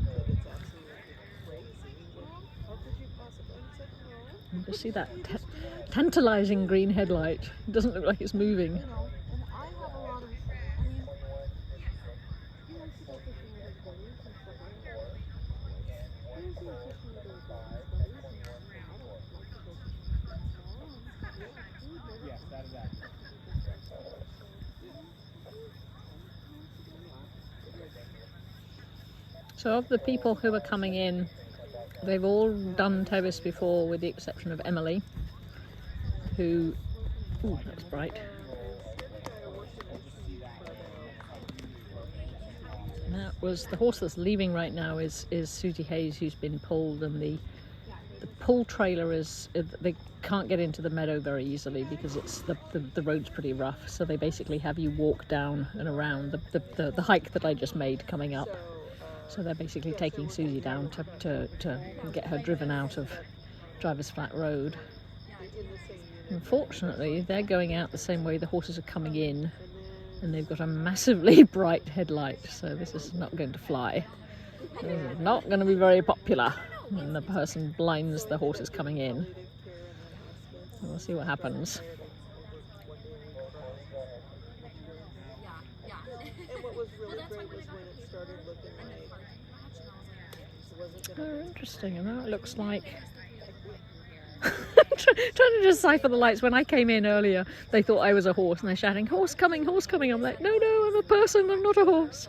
And just see that tantalizing green headlight. It doesn't look like it's moving. Yes, that is accurate. So of the people who are coming in, they've all done Tevis before with the exception of Emily, who, ooh, that's bright. And that was, the horse that's leaving right now is Susie Hayes, who's been pulled, and the pull trailer is, they can't get into the meadow very easily because it's the road's pretty rough, so they basically have you walk down and around the hike that I just made coming up. So they're basically taking Susie down to get her driven out of Driver's Flat Road. Unfortunately, they're going out the same way the horses are coming in, and they've got a massively bright headlight, so this is not going to fly. This is not going to be very popular when the person blinds the horses coming in. So we'll see what happens. And what was really great was when it started looking like it wasn't gonna. Oh, interesting. And now it looks like trying to decipher the lights. When I came in earlier, they thought I was a horse, and they're shouting, "Horse coming, horse coming!" I'm like, "No, no, I'm a person. I'm not a horse."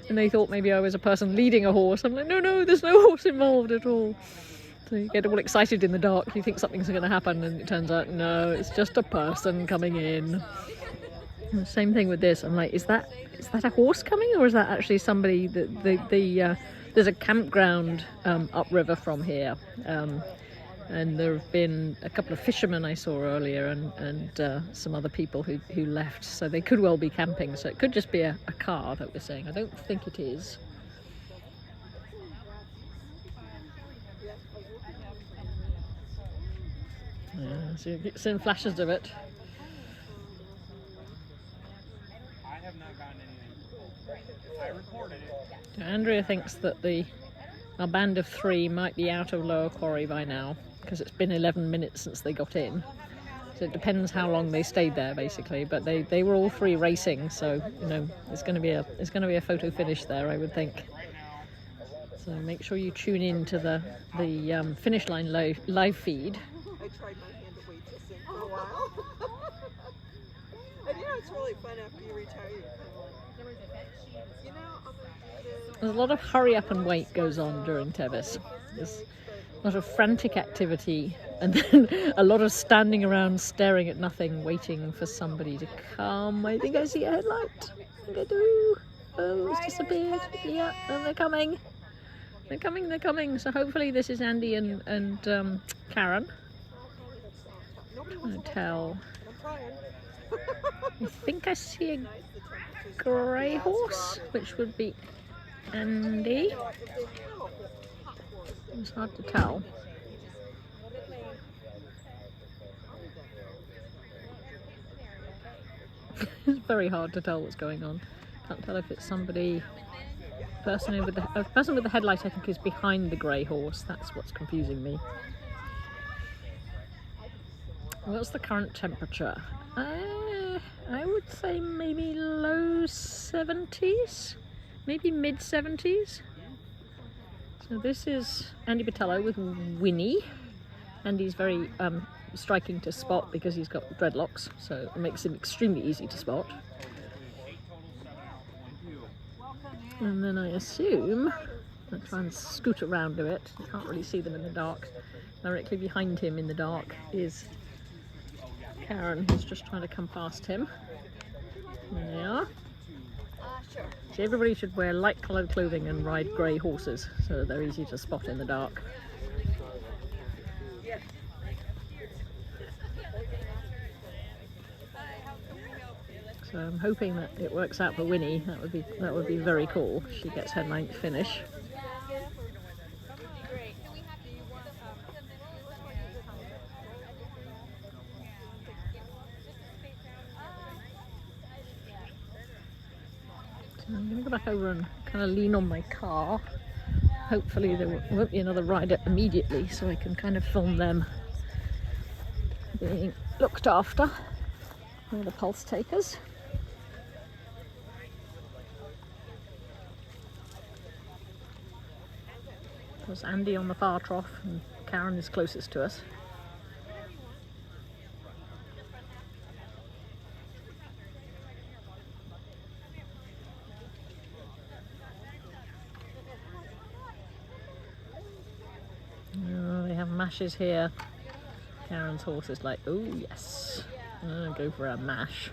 And they thought maybe I was a person leading a horse. I'm like, "No, no, there's no horse involved at all." So you get all excited in the dark. You think something's going to happen, and it turns out no, it's just a person coming in. And same thing with this. I'm like, is that a horse coming, or is that actually somebody that there's a campground upriver from here, and there have been a couple of fishermen I saw earlier, and some other people who left, so they could well be camping. So it could just be a car that we're seeing. I don't think it is. Yeah, so you get some flashes of it. I have not gotten anything. I reported it. Andrea thinks that our band of 3 might be out of Lower Quarry by now, because it's been 11 minutes since they got in. So it depends how long they stayed there, basically. But they were all three racing, so you know it's going to be a photo finish there, I would think. So make sure you tune in to the finish line live feed. I tried my hand at weightlifting for a while. And you know, it's really fun after you retire. You kind of like, you know, I'm going to do this. There's a lot of hurry up and wait goes on during Tevis. There's a lot of frantic activity, and then a lot of standing around staring at nothing, waiting for somebody to come. I think I see a headlight. I think I do. Oh, it's disappeared. Yeah, and they're coming. They're coming. So hopefully this is Andy and Karen. Trying to tell. I think I see a grey horse, which would be Andy. It's hard to tell. It's very hard to tell what's going on. Can't tell if it's somebody. Person with the headlight, I think, is behind the grey horse. That's what's confusing me. What's the current temperature? I would say maybe low 70s, maybe mid 70s. So this is Andy Botello with Winnie. Andy's very striking to spot because he's got dreadlocks, so it makes him extremely easy to spot. And then I assume, I'll try and scoot around to it, you can't really see them in the dark. Directly behind him in the dark is Karen, who's just trying to come past him. There they are. Sure. So everybody should wear light coloured clothing and ride grey horses, so they're easy to spot in the dark. So I'm hoping that it works out for Winnie. That would be very cool. She gets her 9th finish. So I'm going to go back over and kind of lean on my car. Hopefully there won't be another rider immediately, so I can kind of film them being looked after by the pulse takers. There's Andy on the far trough and Karen is closest to us. Oh, they have mashes here. Karen's horse is like, oh yes, I'm gonna go for a mash.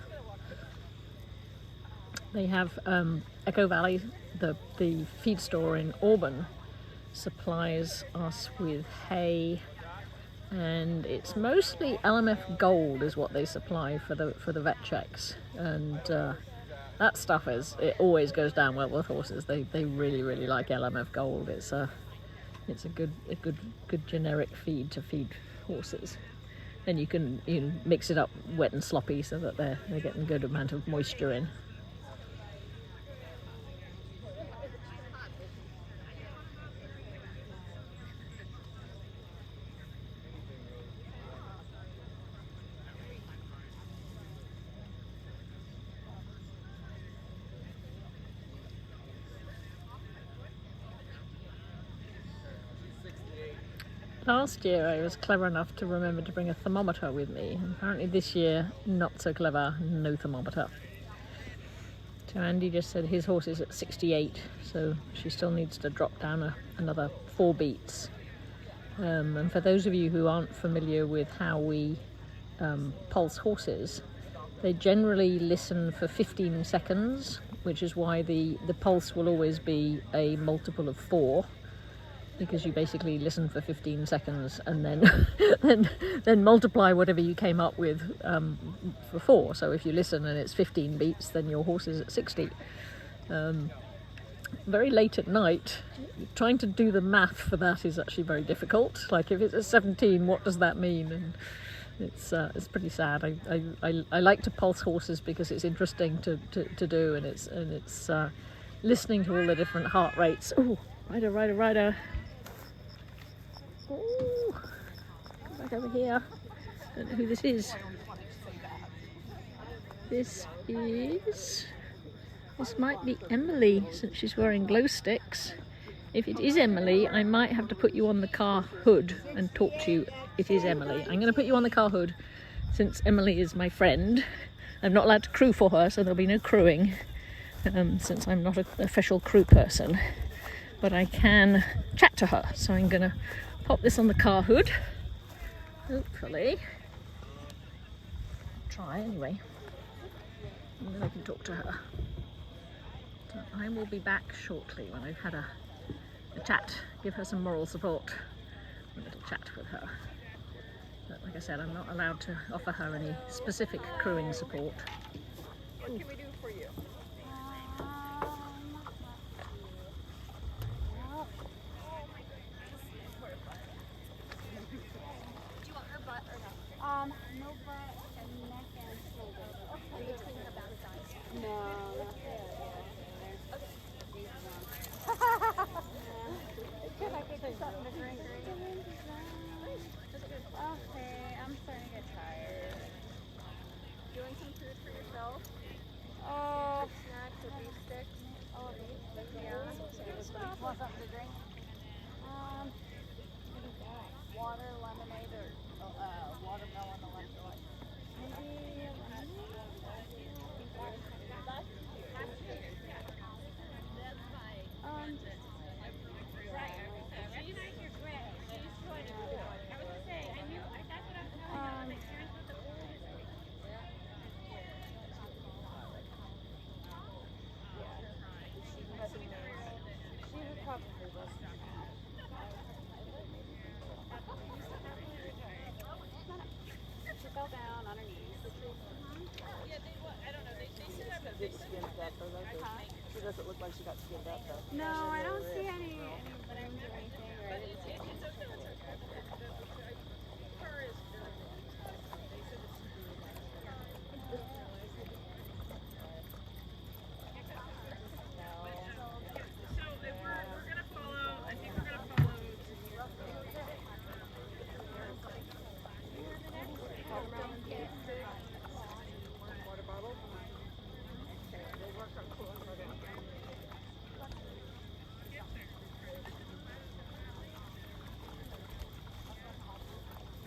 They have Echo Valley, the feed store in Auburn, supplies us with hay, and it's mostly LMF Gold is what they supply for the vet checks, and that stuff it always goes down well with horses. They really like LMF Gold. It's a good generic feed to feed horses. Then you can mix it up wet and sloppy so that they're getting a good amount of moisture in. Last year I was clever enough to remember to bring a thermometer with me, and apparently this year not so clever, no thermometer. So Andy just said his horse is at 68, so she still needs to drop down another 4 beats. And for those of you who aren't familiar with how we pulse horses, they generally listen for 15 seconds, which is why the pulse will always be a multiple of 4. Because you basically listen for 15 seconds and then then multiply whatever you came up with for 4. So if you listen and it's 15 beats, then your horse is at 60. Very late at night, trying to do the math for that is actually very difficult. Like if it's at 17, what does that mean? And it's pretty sad. I like to pulse horses because it's interesting to do, and it's listening to all the different heart rates. Oh, rider. Ooh, come back over here. Don't know who this is. This might be Emily, since she's wearing glow sticks. If it is Emily, I might have to put you on the car hood and talk to you. It is Emily. I'm going to put you on the car hood since Emily is my friend. I'm not allowed to crew for her, so there'll be no crewing since I'm not an official crew person. But I can chat to her, so I'm going to pop this on the car hood. Hopefully. Try anyway. And then I can talk to her. So I will be back shortly when I've had a chat, give her some moral support, a little chat with her. But like I said, I'm not allowed to offer her any specific crewing support. What can we do for you? Do you want her butt or no? No butt and neck and shoulder. Are you thinking about size? No, that's it. Because I could do something to drink. Okay, I'm starting to get tired. Doing some food for yourself? Oh, snacks or beef sticks? Oh, beef sticks. Yeah. Want something to drink? Water, lemonade, or watermelon electrolyte. Maybe she fell down on her knees. Did skinned up or like she doesn't look like she got skinned up though. No, I don't see any burns or anything. Water bottle?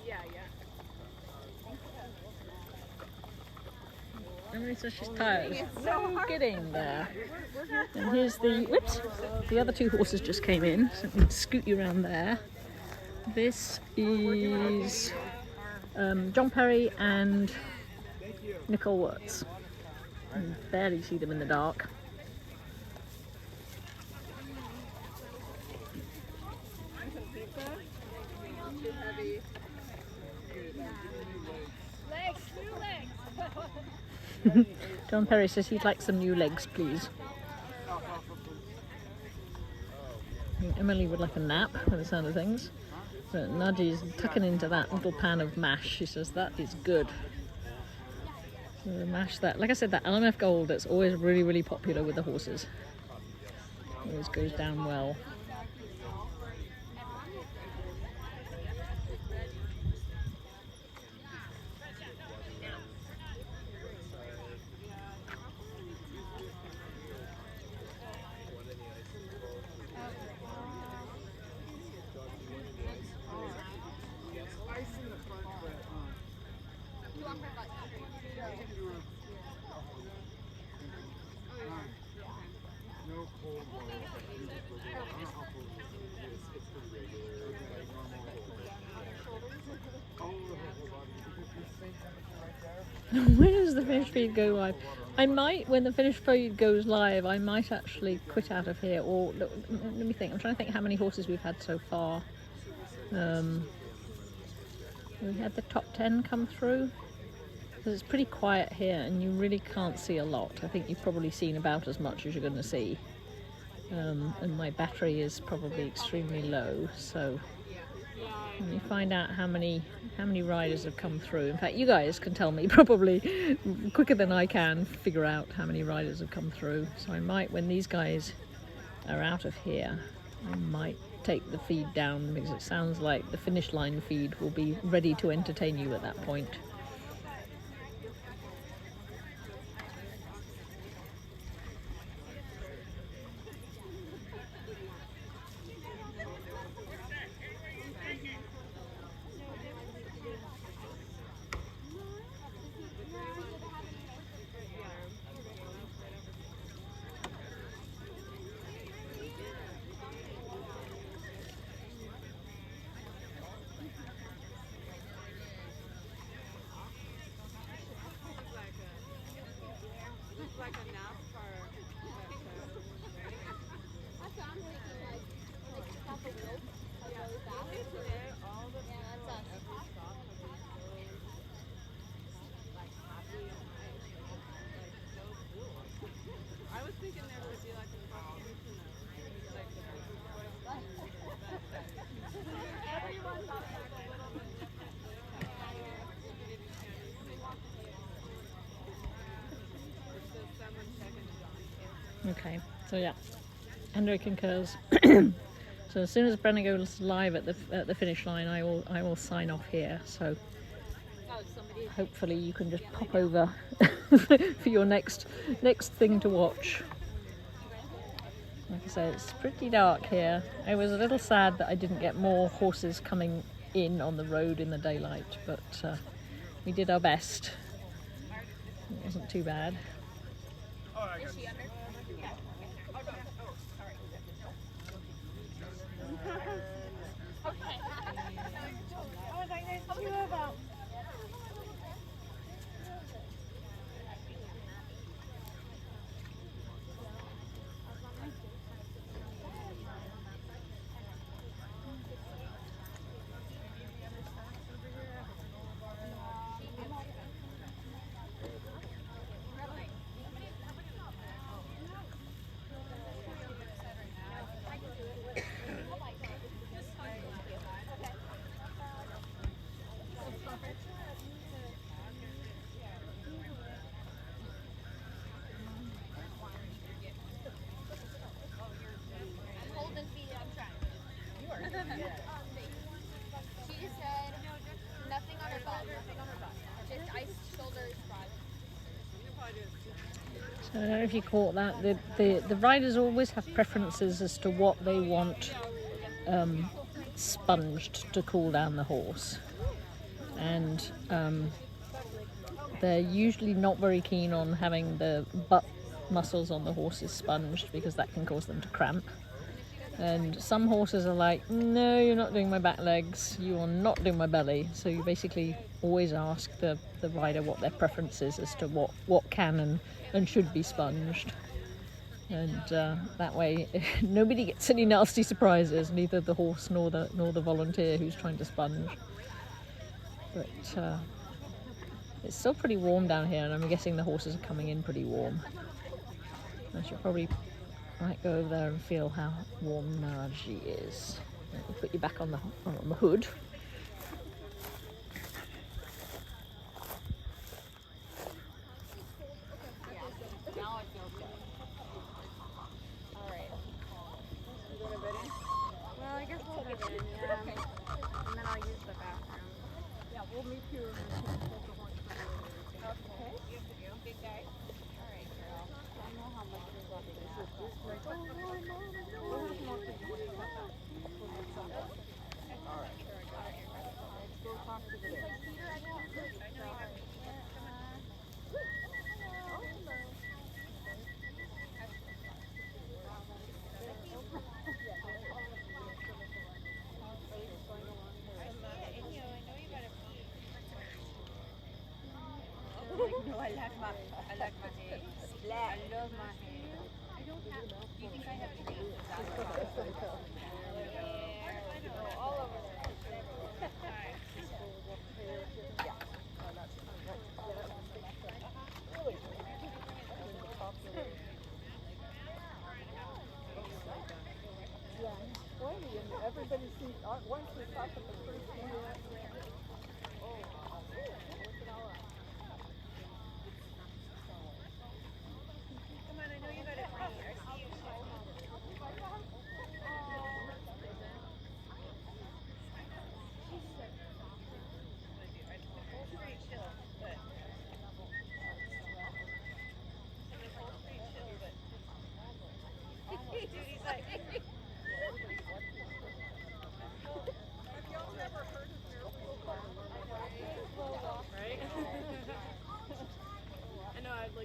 Yeah. Emily says she's tired. No kidding there. And here's the other two horses just came in, so we can scoot you around there. This is John Perry and Nicole Wirtz. You can barely see them in the dark. Too heavy. John Perry says he'd like some new legs, please. I think Emily would like a nap by the sound of things. But Nudgie's tucking into that little pan of mash. She says that is good. So the mash that, like I said, that LMF Gold that's always really, really popular with the horses. Always goes down well. When does the finish feed go live? I might, when the finish feed goes live, I might actually quit out of here. Or look, let me think. I'm trying to think how many horses we've had so far. We had the top 10 come through. Because it's pretty quiet here, and you really can't see a lot. I think you've probably seen about as much as you're going to see. And my battery is probably extremely low, so let me find out how many riders have come through. In fact, you guys can tell me probably quicker than I can figure out how many riders have come through. So I might, when these guys are out of here, I might take the feed down, because it sounds like the finish line feed will be ready to entertain you at that point. Like a NASCAR. That's what I'm thinking, like stop a wheel, really fast. All the yeah, that's us. Every stop has been so like happy and nice, like so cool. I was thinking there would be like a competition of like the person everyone thought like a little bit different. Okay, so yeah, Andrew concurs. So as soon as Brenna goes live at the finish line, I will sign off here. So hopefully you can just pop over for your next thing to watch. Like I said, it's pretty dark here. I was a little sad that I didn't get more horses coming in on the road in the daylight, but we did our best. It wasn't too bad. Is she under? Yeah. Oh, no. Oh, sorry. Okay. I was like, there's two of them. She just said nothing on her butt. Just ice shoulders, broad. So I don't know if you caught that. The riders always have preferences as to what they want sponged to cool down the horse, and they're usually not very keen on having the butt muscles on the horses sponged, because that can cause them to cramp. And some horses are like, no, you're not doing my back legs, you are not doing my belly. So you basically always ask the rider what their preference is as to what can and should be sponged. And that way nobody gets any nasty surprises, neither the horse nor the volunteer who's trying to sponge. But it's still pretty warm down here, and I'm guessing the horses are coming in pretty warm. I should probably might go over there and feel how warm Margie is. Let me put you back on the hood. Now I feel good. Alright. Well, I guess we'll get in, yeah. Okay. And then I'll use the bathroom. Yeah, we'll meet you in the Okay. Big guy. Alright, girl. I don't know how much is left in that. I like my hair. I love my hair. I don't have. Do you think I have trees? All over there. everybody sees, once we talk at the first meeting, Come on, I know you got it. I see you.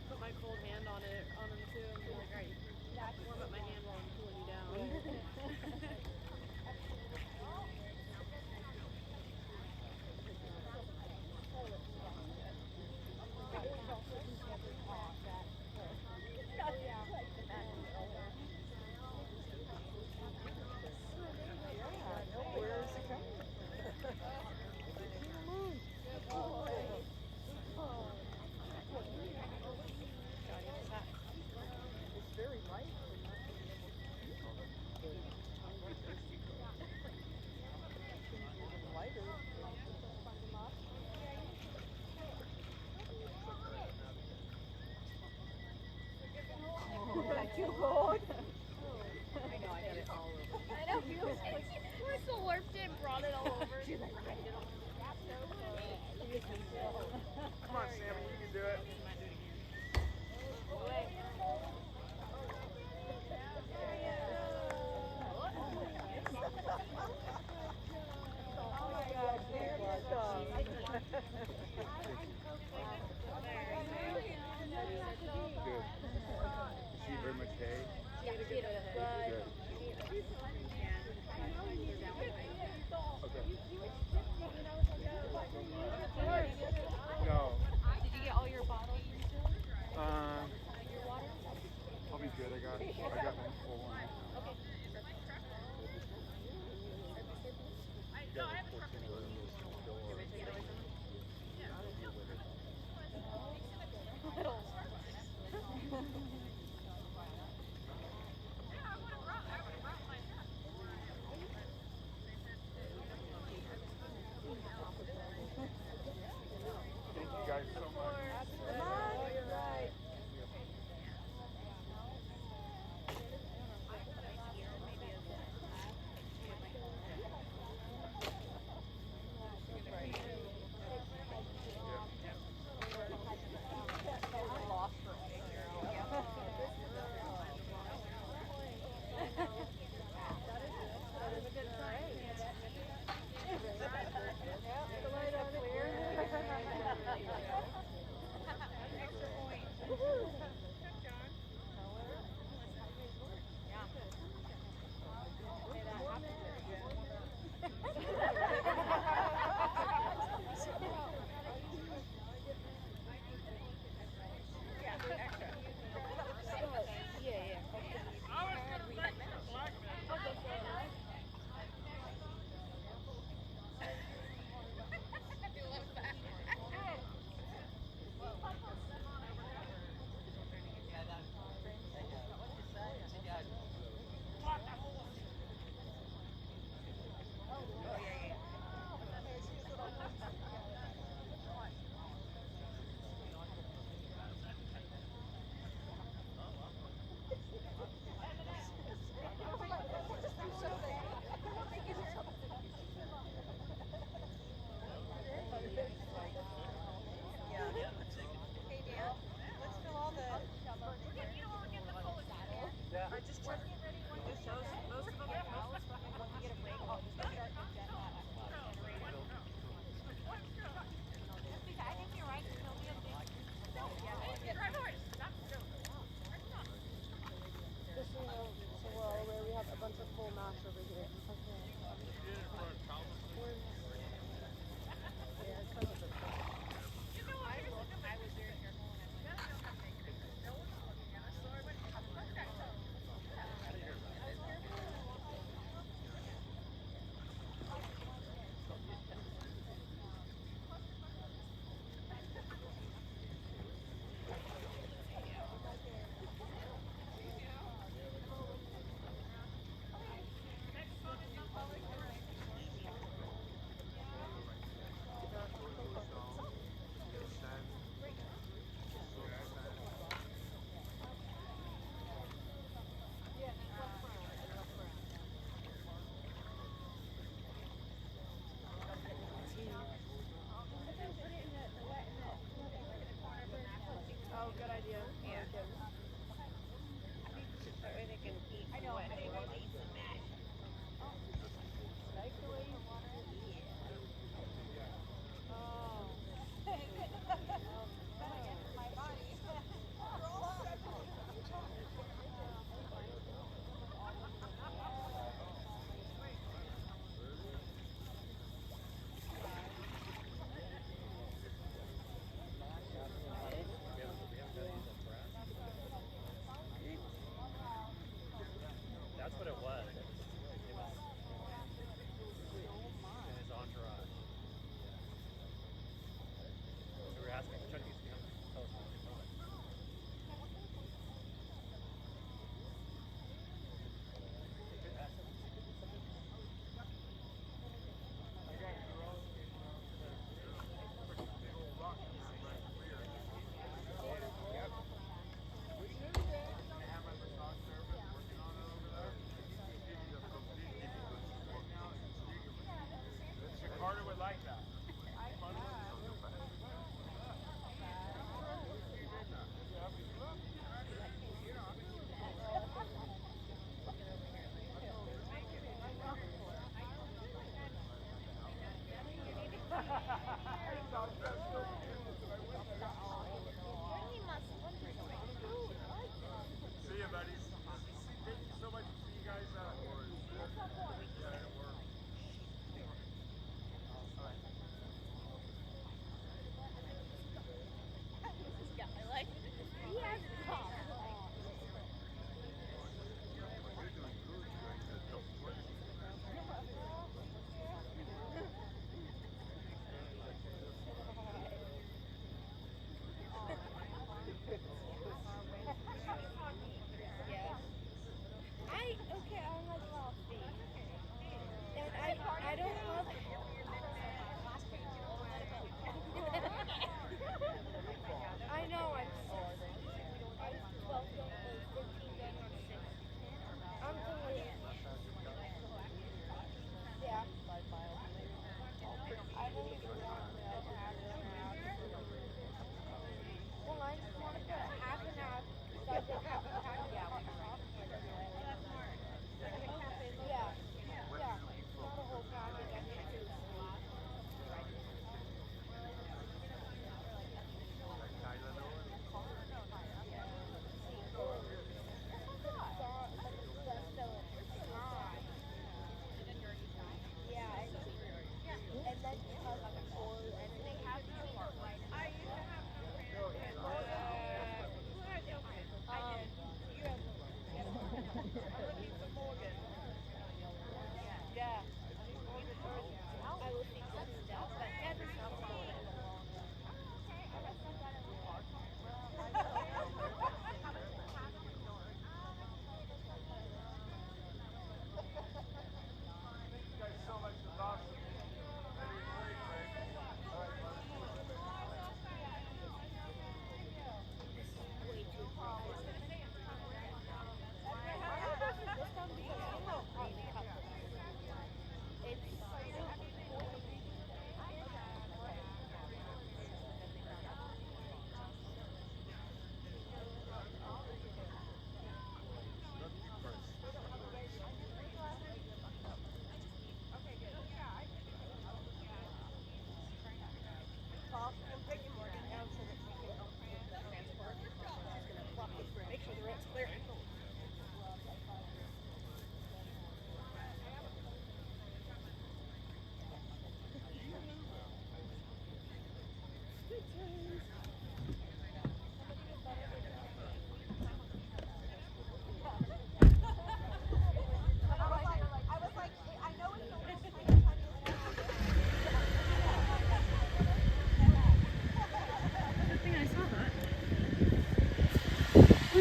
put my cold hand on them too. And be like, alright, warm up my hand while I'm cooling you down. Where is it coming? It's very light. Even lighter. Too cold. I know, I got it all over. I know, we still warped it and brought it all over. She's like, right, it'll Come on, Sammy, you can do it. Oh my God, there you go. Good. Does she eat very much hay? Yeah, she did Good. Okay. No. Did you get all your bottles? I'll be good. I got one full one. Thank you guys so much. Oh, you're right.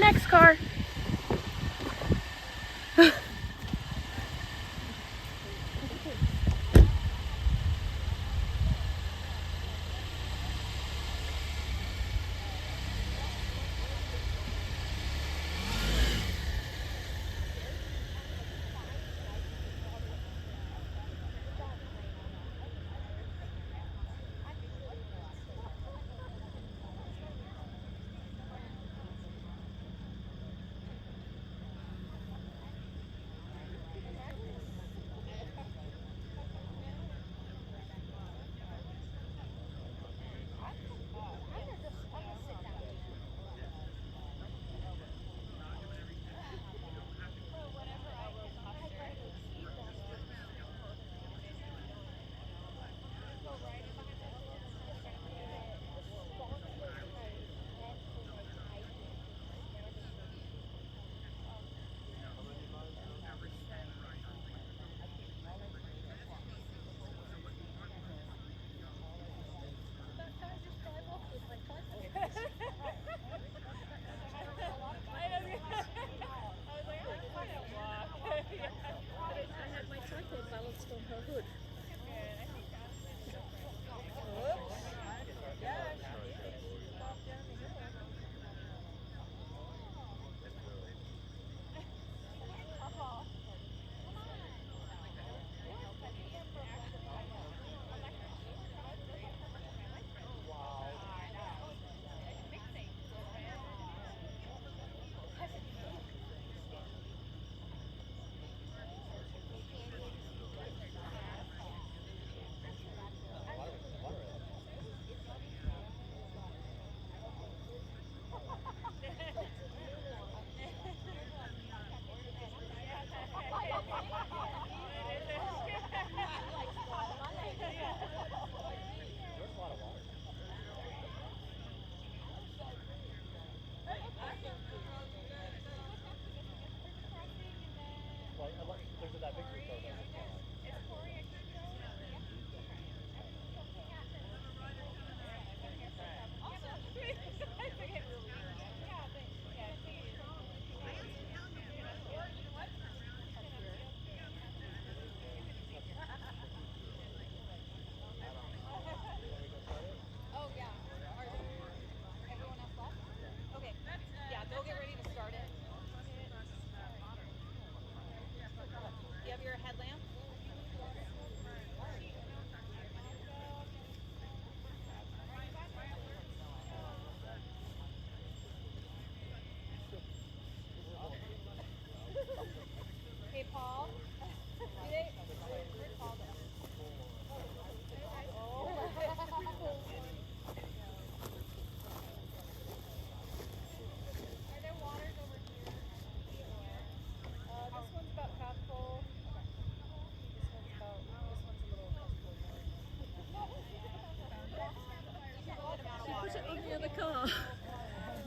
next car.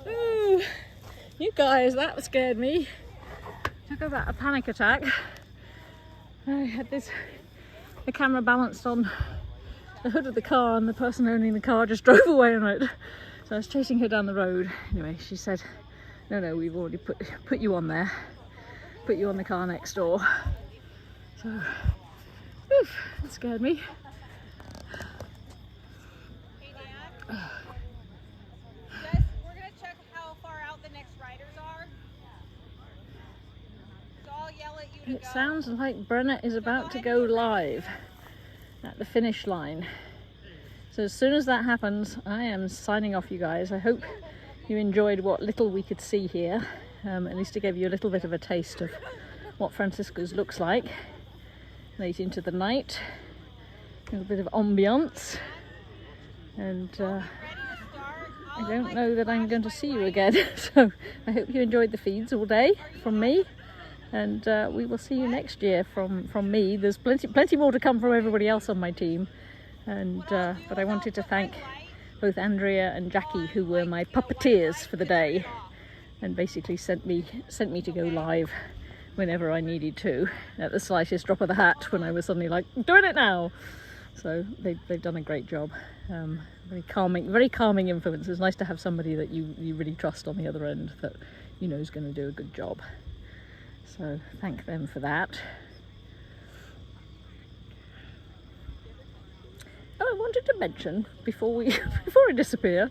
Ooh, you guys, that scared me. Took about a panic attack. I had the camera balanced on the hood of the car and the person owning the car just drove away on it. So I was chasing her down the road. Anyway, she said, no, we've already put you on there. Put you on the car next door. So, oof, that scared me. Hey, Dad. Jess, we're gonna check how far out the next riders are. So I'll yell at you to It go. sounds like Brenna is about to go live at the finish line. So as soon as that happens, I am signing off, you guys. I hope you enjoyed what little we could see here. At least to give you a little bit of a taste of what Francisco's looks like late into the night. A little bit of ambiance. And I don't know that I'm going to see you again. So I hope you enjoyed the feeds all day from me. And we will see you next year from me. There's plenty more to come from everybody else on my team. And but I wanted to thank both Andrea and Jackie, who were my puppeteers for the day, and basically sent me to go live whenever I needed to, at the slightest drop of the hat, when I was suddenly like, I'm doing it now. So they've done a great job. Very calming influence. It's nice to have somebody that you really trust on the other end that you know is going to do a good job. So thank them for that. Oh, I wanted to mention before I disappear,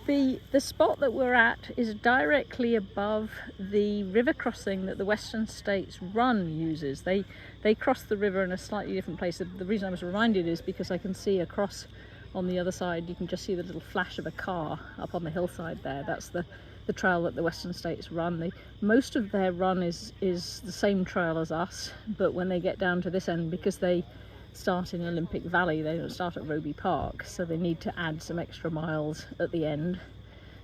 the spot that we're at is directly above the river crossing that the Western States Run uses. They cross the river in a slightly different place. The reason I was reminded is because I can see across on the other side, you can just see the little flash of a car up on the hillside there. That's the trail that the Western States run. Most of their run is the same trail as us, but when they get down to this end, because they start in Olympic Valley, they don't start at Roby Park, so they need to add some extra miles at the end.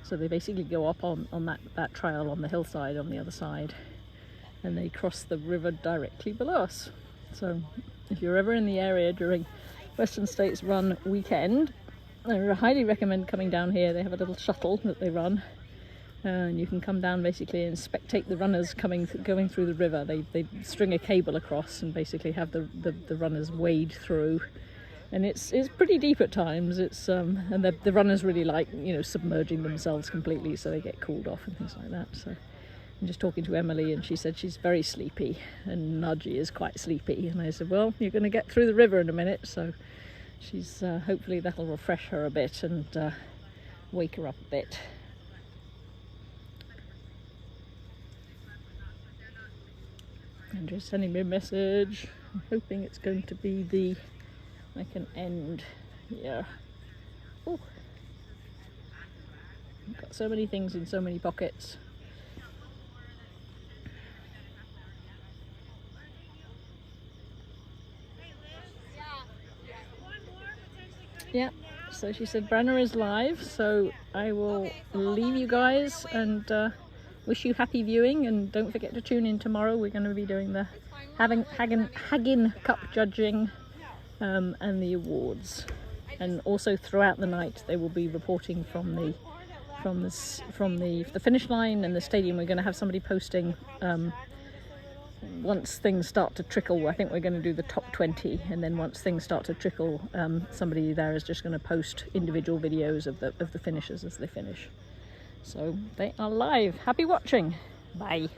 So they basically go up on that trail on the hillside on the other side, and they cross the river directly below us. So if you're ever in the area during Western States Run weekend, I highly recommend coming down here. They have a little shuttle that they run, and you can come down basically and spectate the runners going through the river. They string a cable across and basically have the runners wade through, and it's pretty deep at times. It's and the runners really like, you know, submerging themselves completely, so they get cooled off and things like that. So I'm just talking to Emily, and she said she's very sleepy, and Nudgy is quite sleepy, and I said, well, you're going to get through the river in a minute, so she's hopefully that'll refresh her a bit and wake her up a bit. Andrew's sending me a message. I'm hoping it's going to be I can end here. Oh, I've got so many things in so many pockets. Yeah, so she said Brenner is live, so I will leave you guys and wish you happy viewing, and don't forget to tune in tomorrow. We're going to be doing the Haggin Cup judging and the awards, and also throughout the night they will be reporting from the finish line and the stadium. We're going to have somebody posting once things start to trickle. I think we're going to do the top 20, and then once things start to trickle, somebody there is just going to post individual videos of the finishers as they finish. So they are live. Happy watching. Bye.